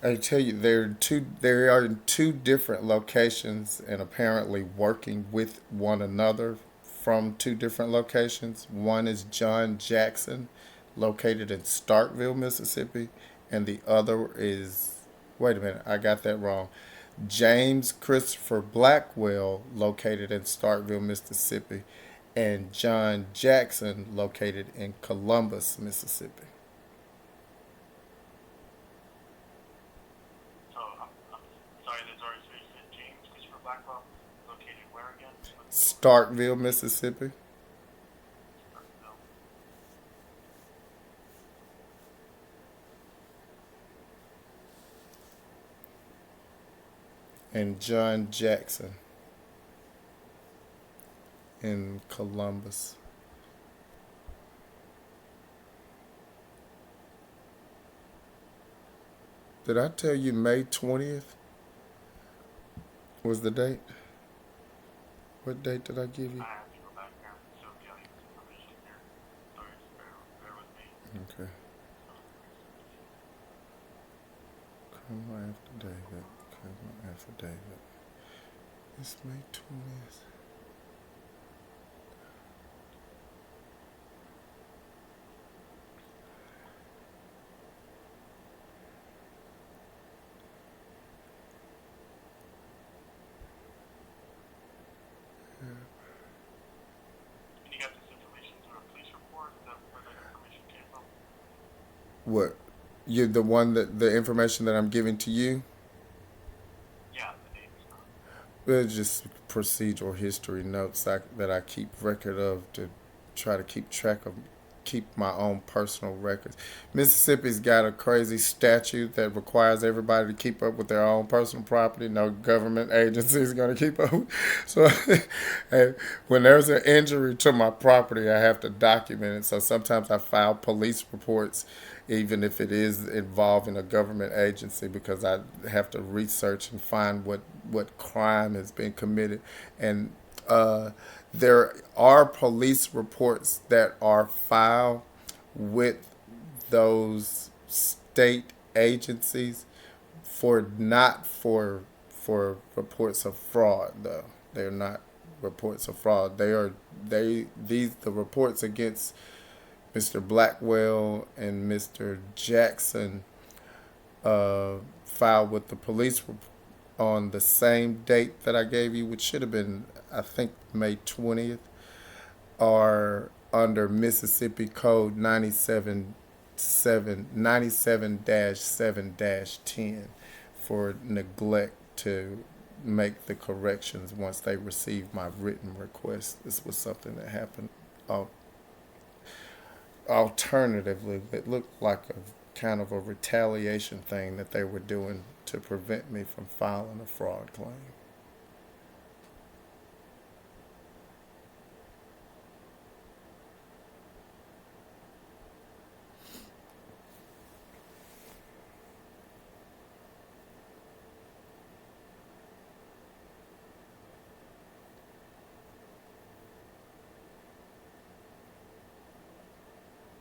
I tell you, There are in two different locations, and apparently working with one another from two different locations. One is John Jackson, located in Starkville, Mississippi, and the other is Wait a minute, I got that wrong. James Christopher Blackwell, located in Starkville, Mississippi, and John Jackson, located in Columbus, Mississippi. So I'm sorry, there's already so you said James Christopher Blackwell, located where again? What was the Starkville, Mississippi, Starkville? and John Jackson in Columbus. Did I tell you May 20th was the date? What date did I give you? I have to go back here and still getting this information here. Sorry, just bear with me. Okay. Criminal affidavit. Criminal affidavit. It's May 20th. And you got this information through a police report? Is that where that information came from? What? You the one that the information that I'm giving to you? Yeah, the name is not. It's just procedural history notes that I keep record of to try to keep track of, keep my own personal records. Mississippi's got a crazy statute that requires everybody to keep up with their own personal property. No government agency is going to keep up. So hey, when there's an injury to my property, I have to document it. So sometimes I file police reports, even if it is involving a government agency, because I have to research and find what crime has been committed. And uh, there are police reports that are filed with those state agencies for not for reports of fraud though. They're not reports of fraud. They these the reports against Mr. Blackwell and Mr. Jackson filed with the police on the same date that I gave you, which should have been, I think, May 20th, are under Mississippi Code 97-7-10 for neglect to make the corrections once they received my written request. This was something that happened alternatively that looked like a kind of a retaliation thing that they were doing to prevent me from filing a fraud claim.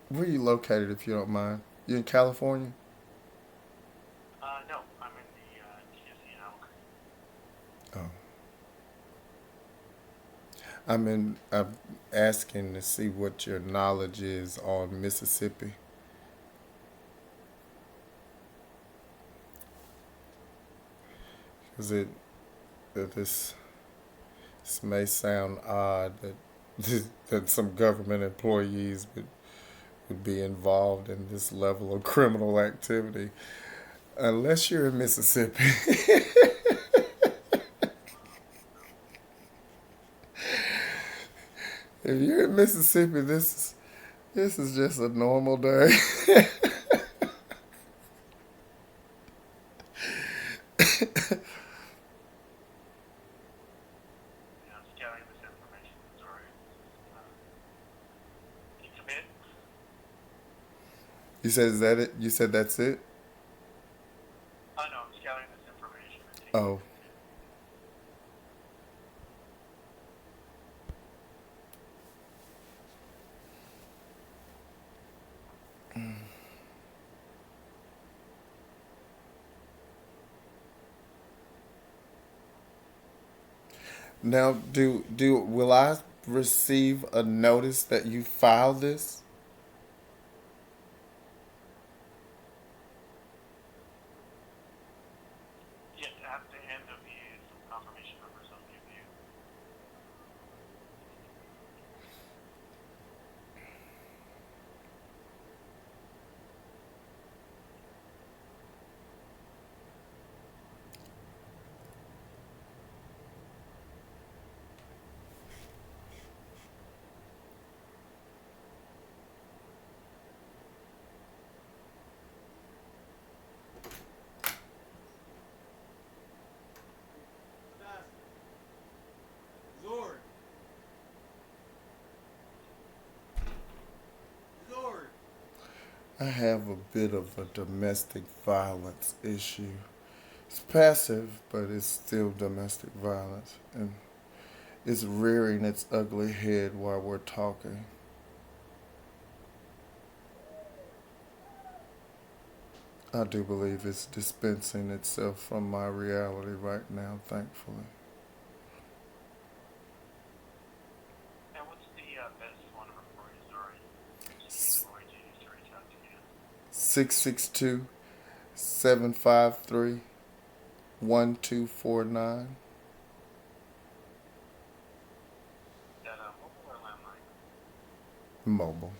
Where are you located, if you don't mind? You in California? No, I'm in the GSE in Albuquerque. Oh, I'm asking to see what your knowledge is on Mississippi. Because this this may sound odd that that some government employees would be involved in this level of criminal activity, unless you're in Mississippi. If you're in Mississippi, this is just a normal day. Yeah, I'm scanning this information. Sorry. Can you commit? You said is that it? You said that's it? Oh no, I'm scanning this information and taking Oh, it in. now do will I receive a notice that you filed this? at the end of the some confirmation numbers I'll give you. Zord. Zord. I have a bit of a domestic violence issue. It's passive, but it's still domestic violence. And it's rearing its ugly head while we're talking. I do believe it's dispensing itself from my reality right now, thankfully. And what's the best phone number for you, Zori? Just in case Roy needs to reach out to you. 662 753 1249. Is that mobile or landline? Mobile.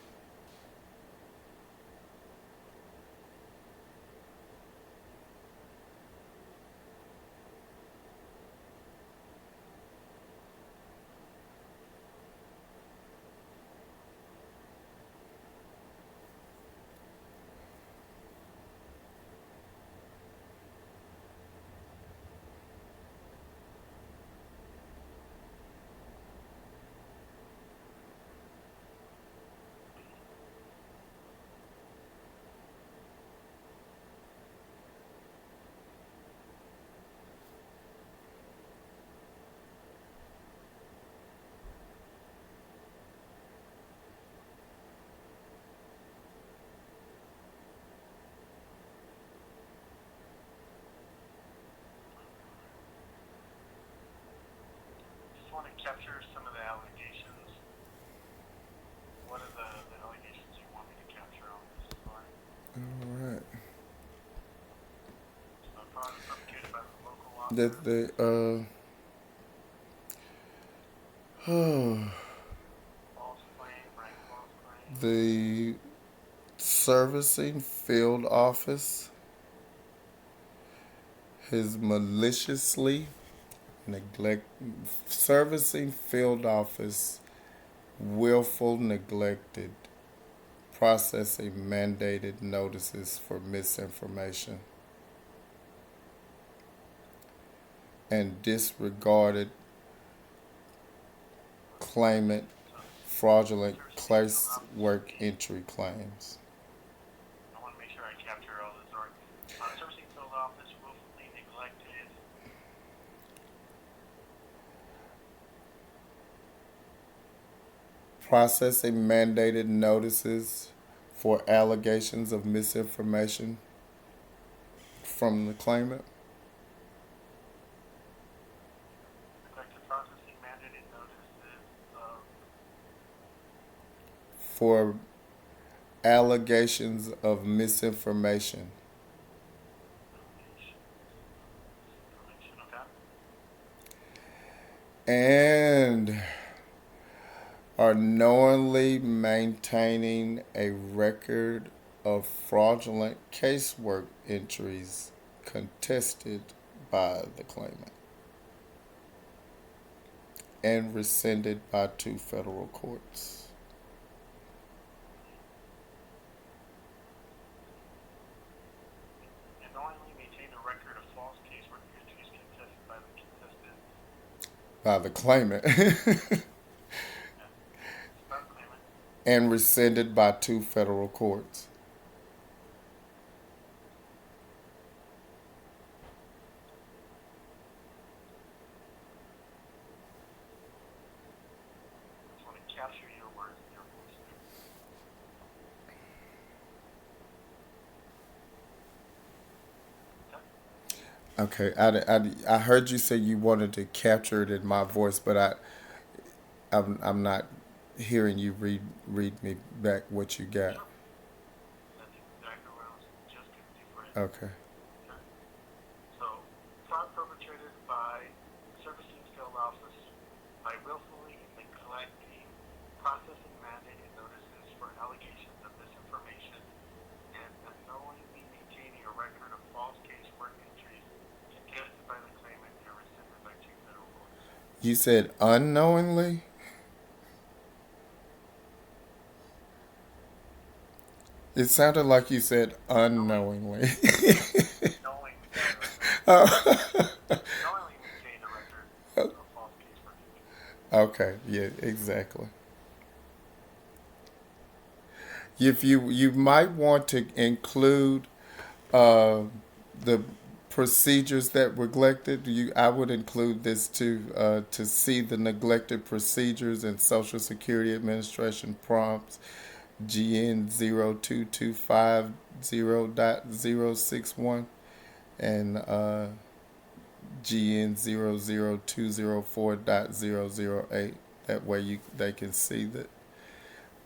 Just want to capture some of the allegations. What are the allegations you want me to capture on this, Zori? All right. So fraud perpetrated by the local law That firm. they, False claim, rank false claim. the servicing field office has maliciously neglect servicing field office willful neglected processing mandated notices for misinformation and disregarded claimant So fraudulent servicing field case office work fee. entry claims. I want to make sure I capture all this, Zori. Servicing field office willfully neglected. Processing mandated notices for allegations of misinformation from the claimant. Neglected processing mandated notices of For allegations of misinformation allegations of misinformation. Okay. and are knowingly maintaining a record of fraudulent casework entries contested by the claimant and rescinded by two federal courts. And knowingly maintain a record of false casework entries contested by the contestant. By the claimant Yeah. Start claimant. and rescinded by two federal courts. I just want to capture your words and your voice there. Okay. Okay, I heard you say you wanted to capture it in my voice, but I'm not hearing you read me back what you got. Sure. That's exactly what I was just going to do for you. Okay. Okay. So, fraud perpetrated by servicing field office by willfully neglecting processing mandated notices for allegations of misinformation and unknowingly maintaining a record of false casework entries contested by the claimant and rescinded by two federal courts. You said unknowingly? It sounded like you said unknowingly. Knowing we got it right now. Oh. Knowingly maintain a record of false casework entries. Okay, yeah, exactly. If you might want to include uh, the procedures that were neglected, I would include this to see the neglected procedures in Social Security Administration prompts GN 0225.0.061 and GN 00204.008. That way they can see that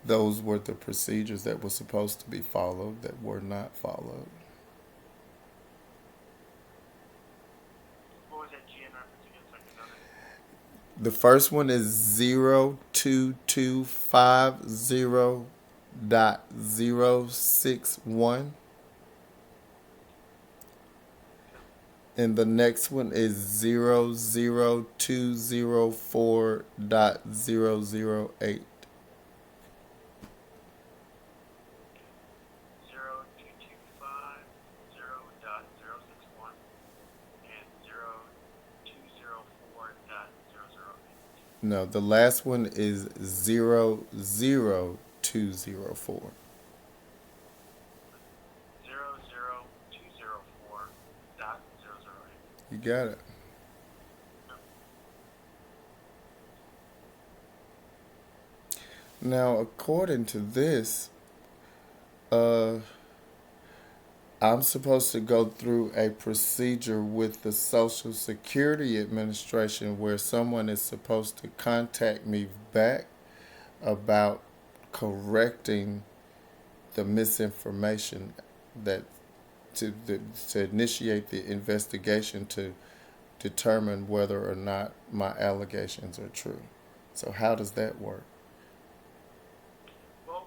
those were the procedures that were supposed to be followed that were not followed. What was that GN reference again so I can note it? The first one is 02250.061. And the next one is 00204.008. 02250.061 and 0204.008. No, the last one is 00204. 00204.008. You got it. Now, according to this, uh, I'm supposed to go through a procedure with the Social Security Administration where someone is supposed to contact me back about correcting the misinformation that to initiate the investigation to determine whether or not my allegations are true. So how does that work? Well,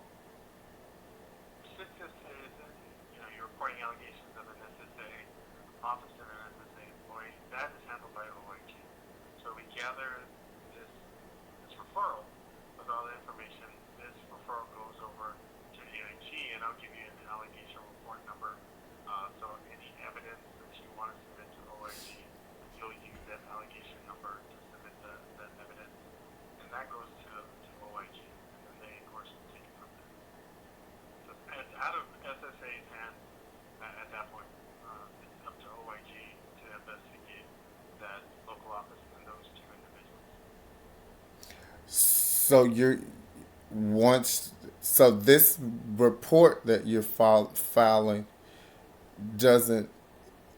since this is, you're reporting allegations of an SSA officer and an SSA employee, that is handled by OIG. So we gather this referral with all the information. This referral goes over to AIG, and I'll give you an allegation report number. So any evidence that you want to submit to OIG, you'll use that allegation number to submit that evidence, and that goes to OIG, and then they, of course, will take it from there. So it's out of SSA's hands at that point. It's up to OIG to investigate that local office and those two individuals. So this report that you're filing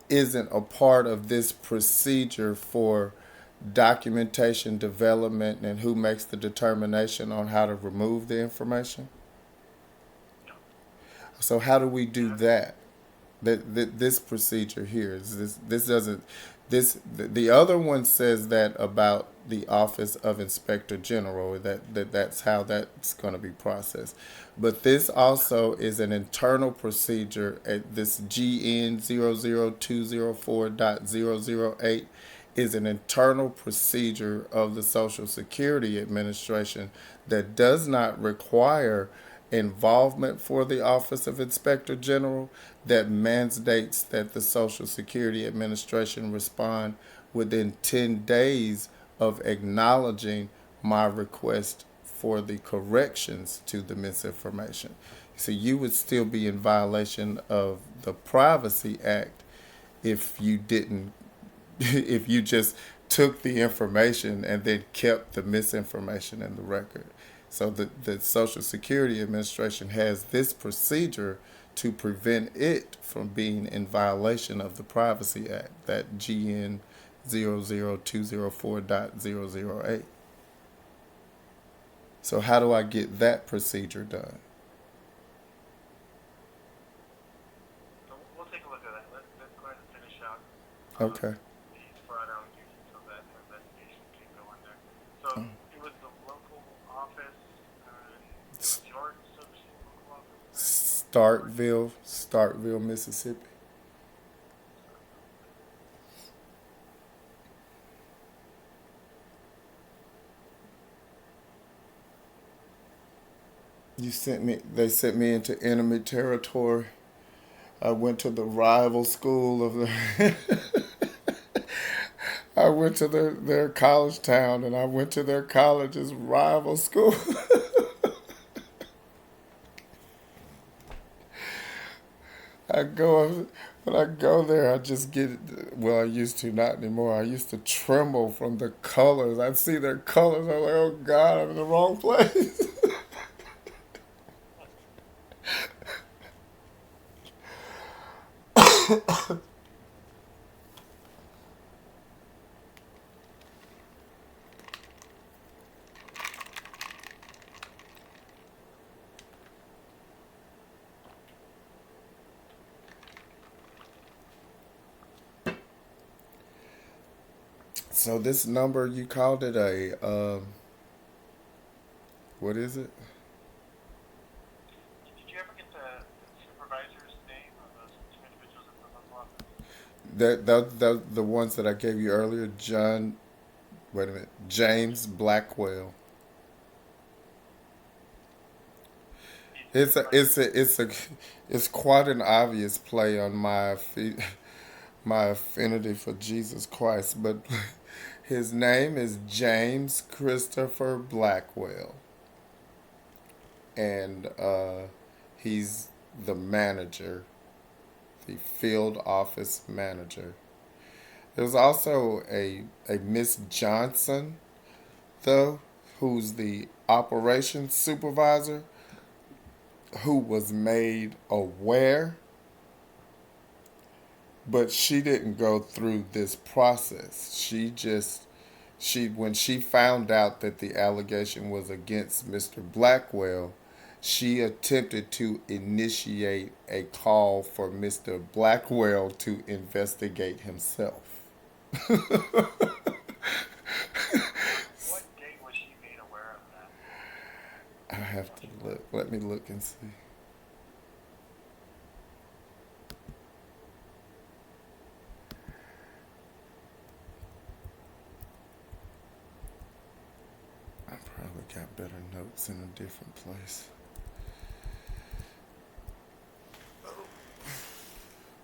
isn't a part of this procedure for documentation development and who makes the determination on how to remove the information. No. So how do we do that? This procedure here is this doesn't this the other one says that about the Office of Inspector General that's how that's going to be processed, but this also is an internal procedure at this GN 00204.008 is an internal procedure of the Social Security Administration that does not require involvement for the Office of Inspector General, that mandates that the Social Security Administration respond within 10 days of acknowledging my request for the corrections to the misinformation. So you would still be in violation of the Privacy Act if you didn't, if you just took the information and then kept the misinformation in the record. So the Social Security Administration has this procedure to prevent it from being in violation of the Privacy Act, that GN 00204.008. So how do I get that procedure done? So we'll take a look at that. Let's go ahead and finish out Okay. these Starkville, Mississippi. They sent me into enemy territory. I went to the rival school of the. I went to their college town, and I went to their college's rival school. I go when I go there, I just get. Well, I used to, not anymore. I used to tremble from the colors. I'd see their colors. I'm like, oh God, I'm in the wrong place. So this number, you called it a what is it? Did you ever get the supervisor's name of those two individuals at the local office? The ones that I gave you earlier, John. Wait a minute, James Blackwell. He's the It's a supervisor. it's a it's a it's quite an obvious play on my affinity for Jesus Christ, but his name is James Christopher Blackwell, and he's the manager, the field office manager. There's also a Miss Johnson, though, who's the operations supervisor, who was made aware, but she didn't go through this process. She when she found out that the allegation was against Mr. Blackwell, she attempted to initiate a call for Mr. Blackwell to investigate himself. What date was she made aware of that? I have to look. Let me look and see. I probably got better notes in a different place.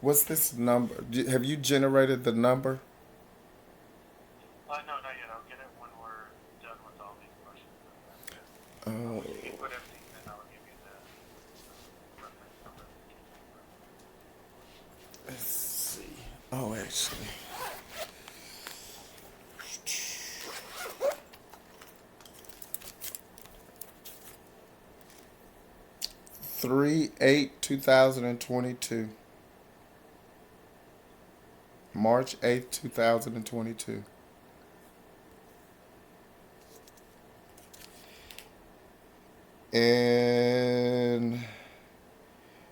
What's this number? Have you generated the number? No, not yet. I'll get it when we're done with all these questions. And then, Oh, when you input everything, then I'll give you the reference number, the case number. let's see. Oh, actually, 3/8/2022, March 8th, 2022. And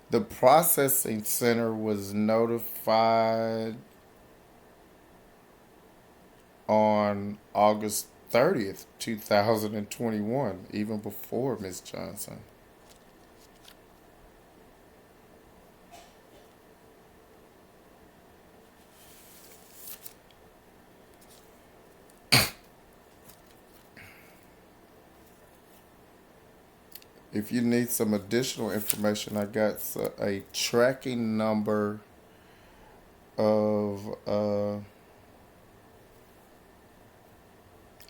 the processing center was notified on August 30th, 2021, even before Miss Johnson. If you need some additional information, I got a tracking number of written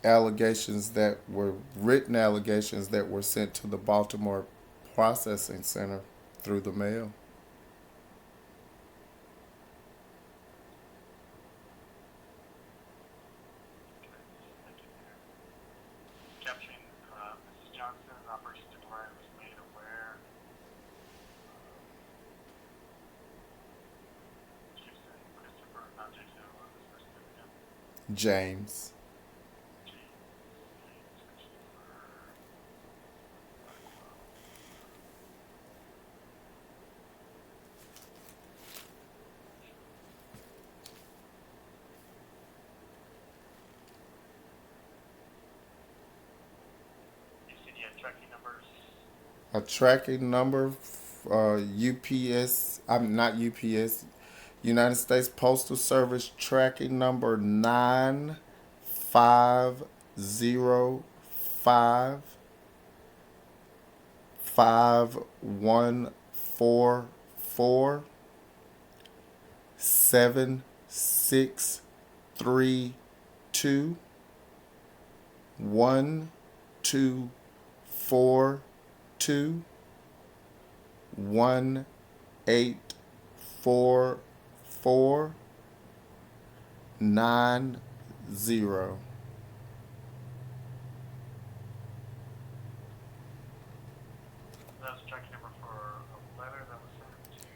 allegations that were sent to the Baltimore Processing Center through the mail. Okay, thank you there. Capturing Mrs. Johnson, operations supervisor was made aware. Jason Christopher, not Jason, what was this first name again? James. James Christopher Blackwell. You said you had tracking numbers. A tracking number UPS. I'm not UPS. United States Postal Service tracking number 501447632184490. That's tracking number for a letter that was sent to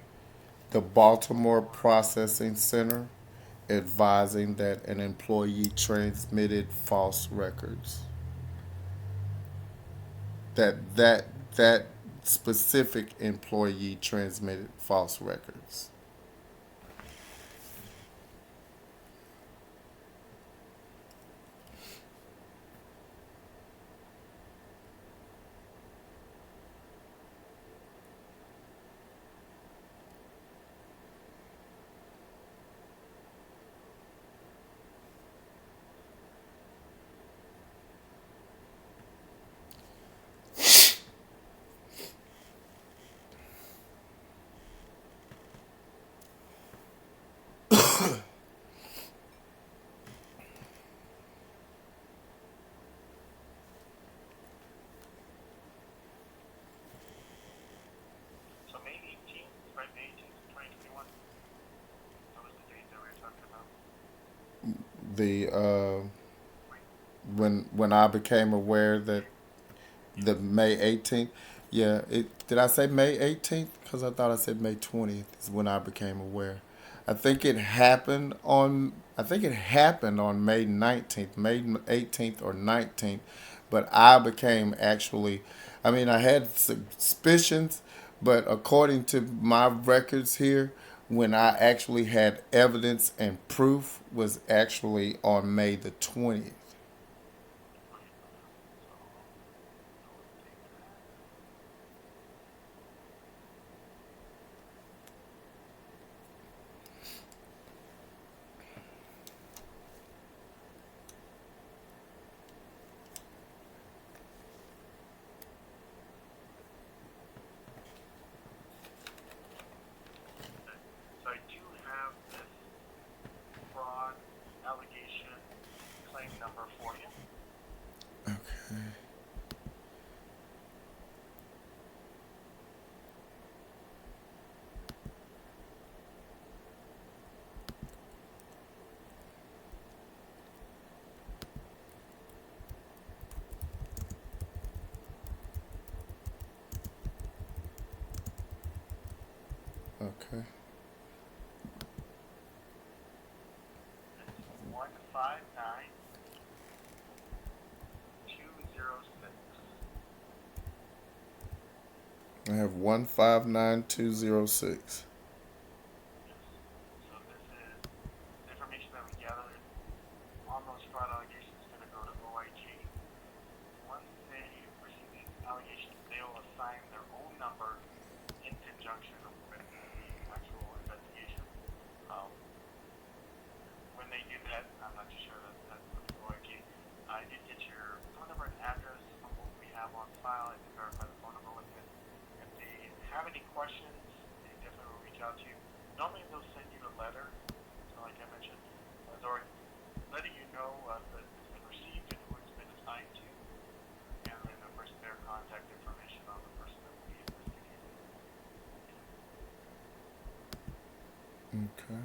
The Baltimore Baltimore. Processing Center advising that an employee transmitted false records. That specific employee transmitted false records. So May 18th, right? May 18th, 2021. That was the date that we were talking about. The Wait, when I became aware that the May 18th. Yeah, did I say May 18th? Because I thought I said May 20th is when I became aware. I think it happened on May 19th, May 18th or 19th, but I became actually, I mean, I had suspicions, but according to my records here, when I actually had evidence and proof was actually on May the 20th. okay, so notate that. Okay. So I do have this fraud allegation claim number for you. Okay. Okay. It's 159206. I have 159206. Yes. So this is information that we gathered on those fraud allegations is going to go to OIG. Once they receive these allegations, they will assign their own number in conjunction with the actual investigation. Um, when they do that, I'm not too sure that that's up to OIG. I did get your phone number and address from what we have on file. I can verify the phone number with it. If they have any questions, they definitely will reach out to you. Normally they'll send you a letter, so like I mentioned, or letting you know that it's been received and who it's been assigned to, and then of course their contact information on the person that will be investigating. Okay.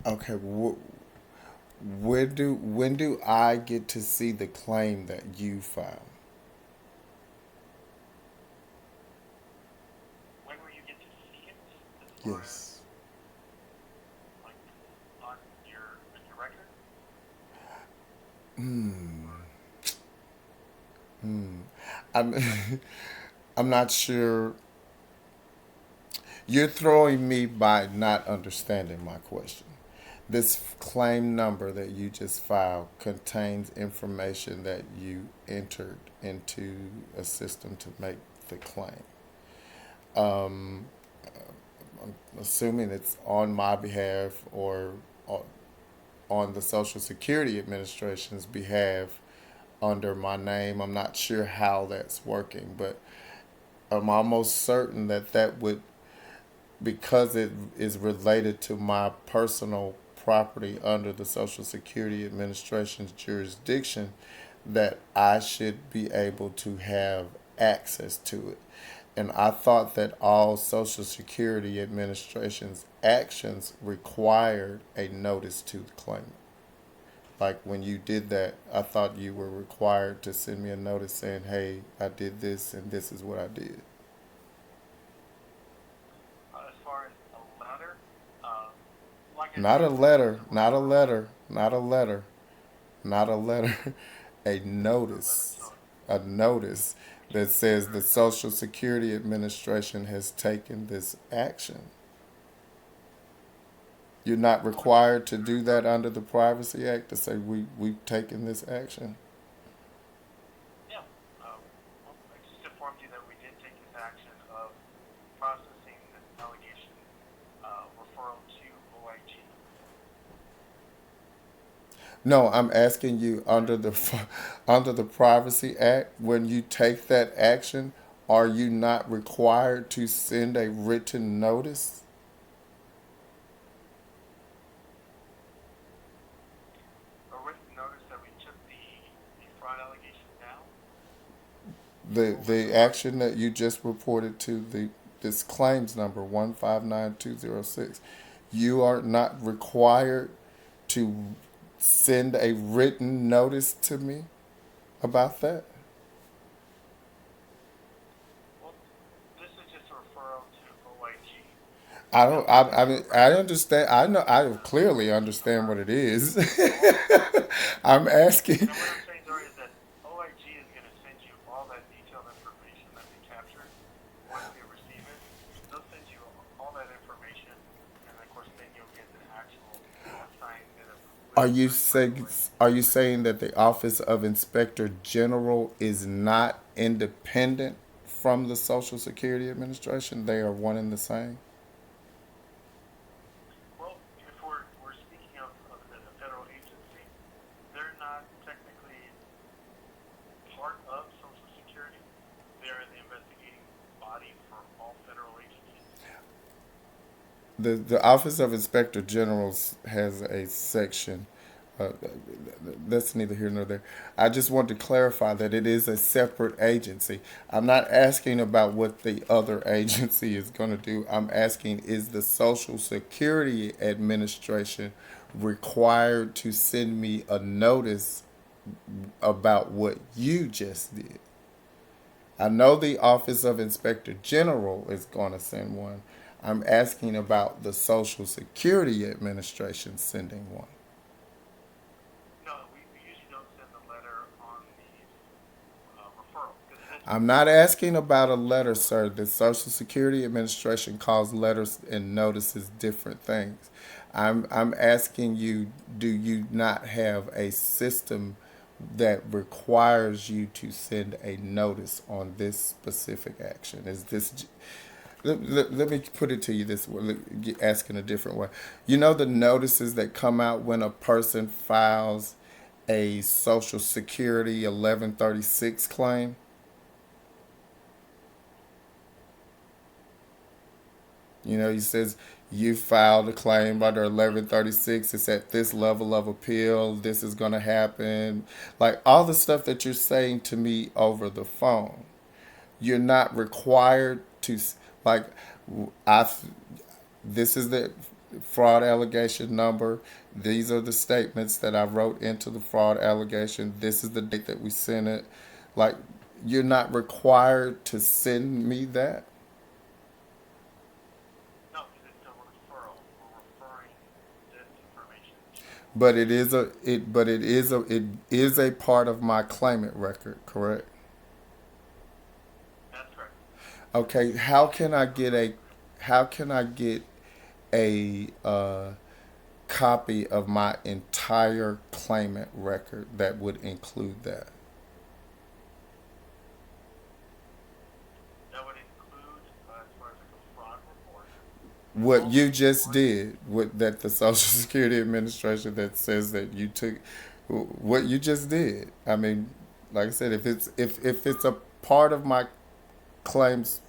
Okay. When do I get to see the claim that you filed? When will you get to see it? As far as Yes. like on your record? Hmm. Or Hmm. I'm I'm not sure. You're throwing me by not understanding my question. This claim number that you just filed contains information that you entered into a system to make the claim. Um, I'm assuming it's on my behalf or on the Social Security Administration's behalf under my name. I'm not sure how that's working, but I'm almost certain that that would, because it is related to my personal property under the Social Security Administration's jurisdiction, that I should be able to have access to it. And I thought that all Social Security Administration's actions required a notice to the claimant. Like when you did that, I thought you were required to send me a notice saying, hey, I did this and this is what I did. As far as a letter, uh, like I Not a said, this is letter, a not a referral. letter, not a letter, not a letter, a A letter, notice. so A notice that says the very good. Social Security Administration has taken this action. You're not Oh, yes, required to do very that good. under the Privacy Act to say we've taken this action. Yeah. Well, I just informed you that we did take this action of processing this allegation referral to OIG. No, I'm asking you under the under the Privacy Act, when you take that action, are you not required to send a written notice? A written notice that we took the fraud allegation down. The What was the the part? action that you just reported to the this claims number 159206, you are not required to send a written notice to me about that. Well, this is just a referral to OIG. I That don't. was I just a mean, I reference. understand. I know. I clearly understand what it is. All I'm asking. Now, what I'm saying, Dory, is that OIG is going to send you all that detailed information that they captured once they receive it. They'll send you all that information, and of course, then you'll get the actual signed and Are approved you saying? regulation. Are you saying that the Office of Inspector General is not independent from the Social Security Administration? They are one and the same. Well, if we're speaking of the federal agency, they're not technically part of Social Security. They're the investigating body for all federal agencies. The Office of Inspector Generals has a section. Uh, that's neither here nor there. I just want to clarify that it is a separate agency. I'm not asking about what the other agency is going to do. I'm asking, is the Social Security Administration required to send me a notice about what you just did? I know the Office of Inspector General is going to send one. I'm asking about the Social Security Administration sending one. No, we usually don't send a letter on these referrals because this I'm is not just asking about a a letter, referral. sir. The Social Security Administration calls letters and notices different things. I'm asking you, do you not have a system that requires you to send a notice on this specific action? Is this let me put it to you this way, ask in a different way. You know the notices that come out when a person files a Social Security 1136 claim? You know, he says you filed a claim under 1136. It's at this level of appeal. This is going to happen. Like all the stuff that you're saying to me over the phone, you're not required to, like, I, this is the fraud allegation number. These are the statements that I wrote into the fraud allegation. This is the date that we sent it. Like, you're not required to send me that. No, because it's a referral. We're referring this information to But it OIG. is a it but it is a part of my claimant record, correct? That's correct. Okay, It should be referred. how can I get a copy of my entire claimant record that would include that. That would include, as far as like a fraud report. What you just did, what that the Social Security Administration that says that you took, what you just did. I mean, like I said, if it's a part of my claims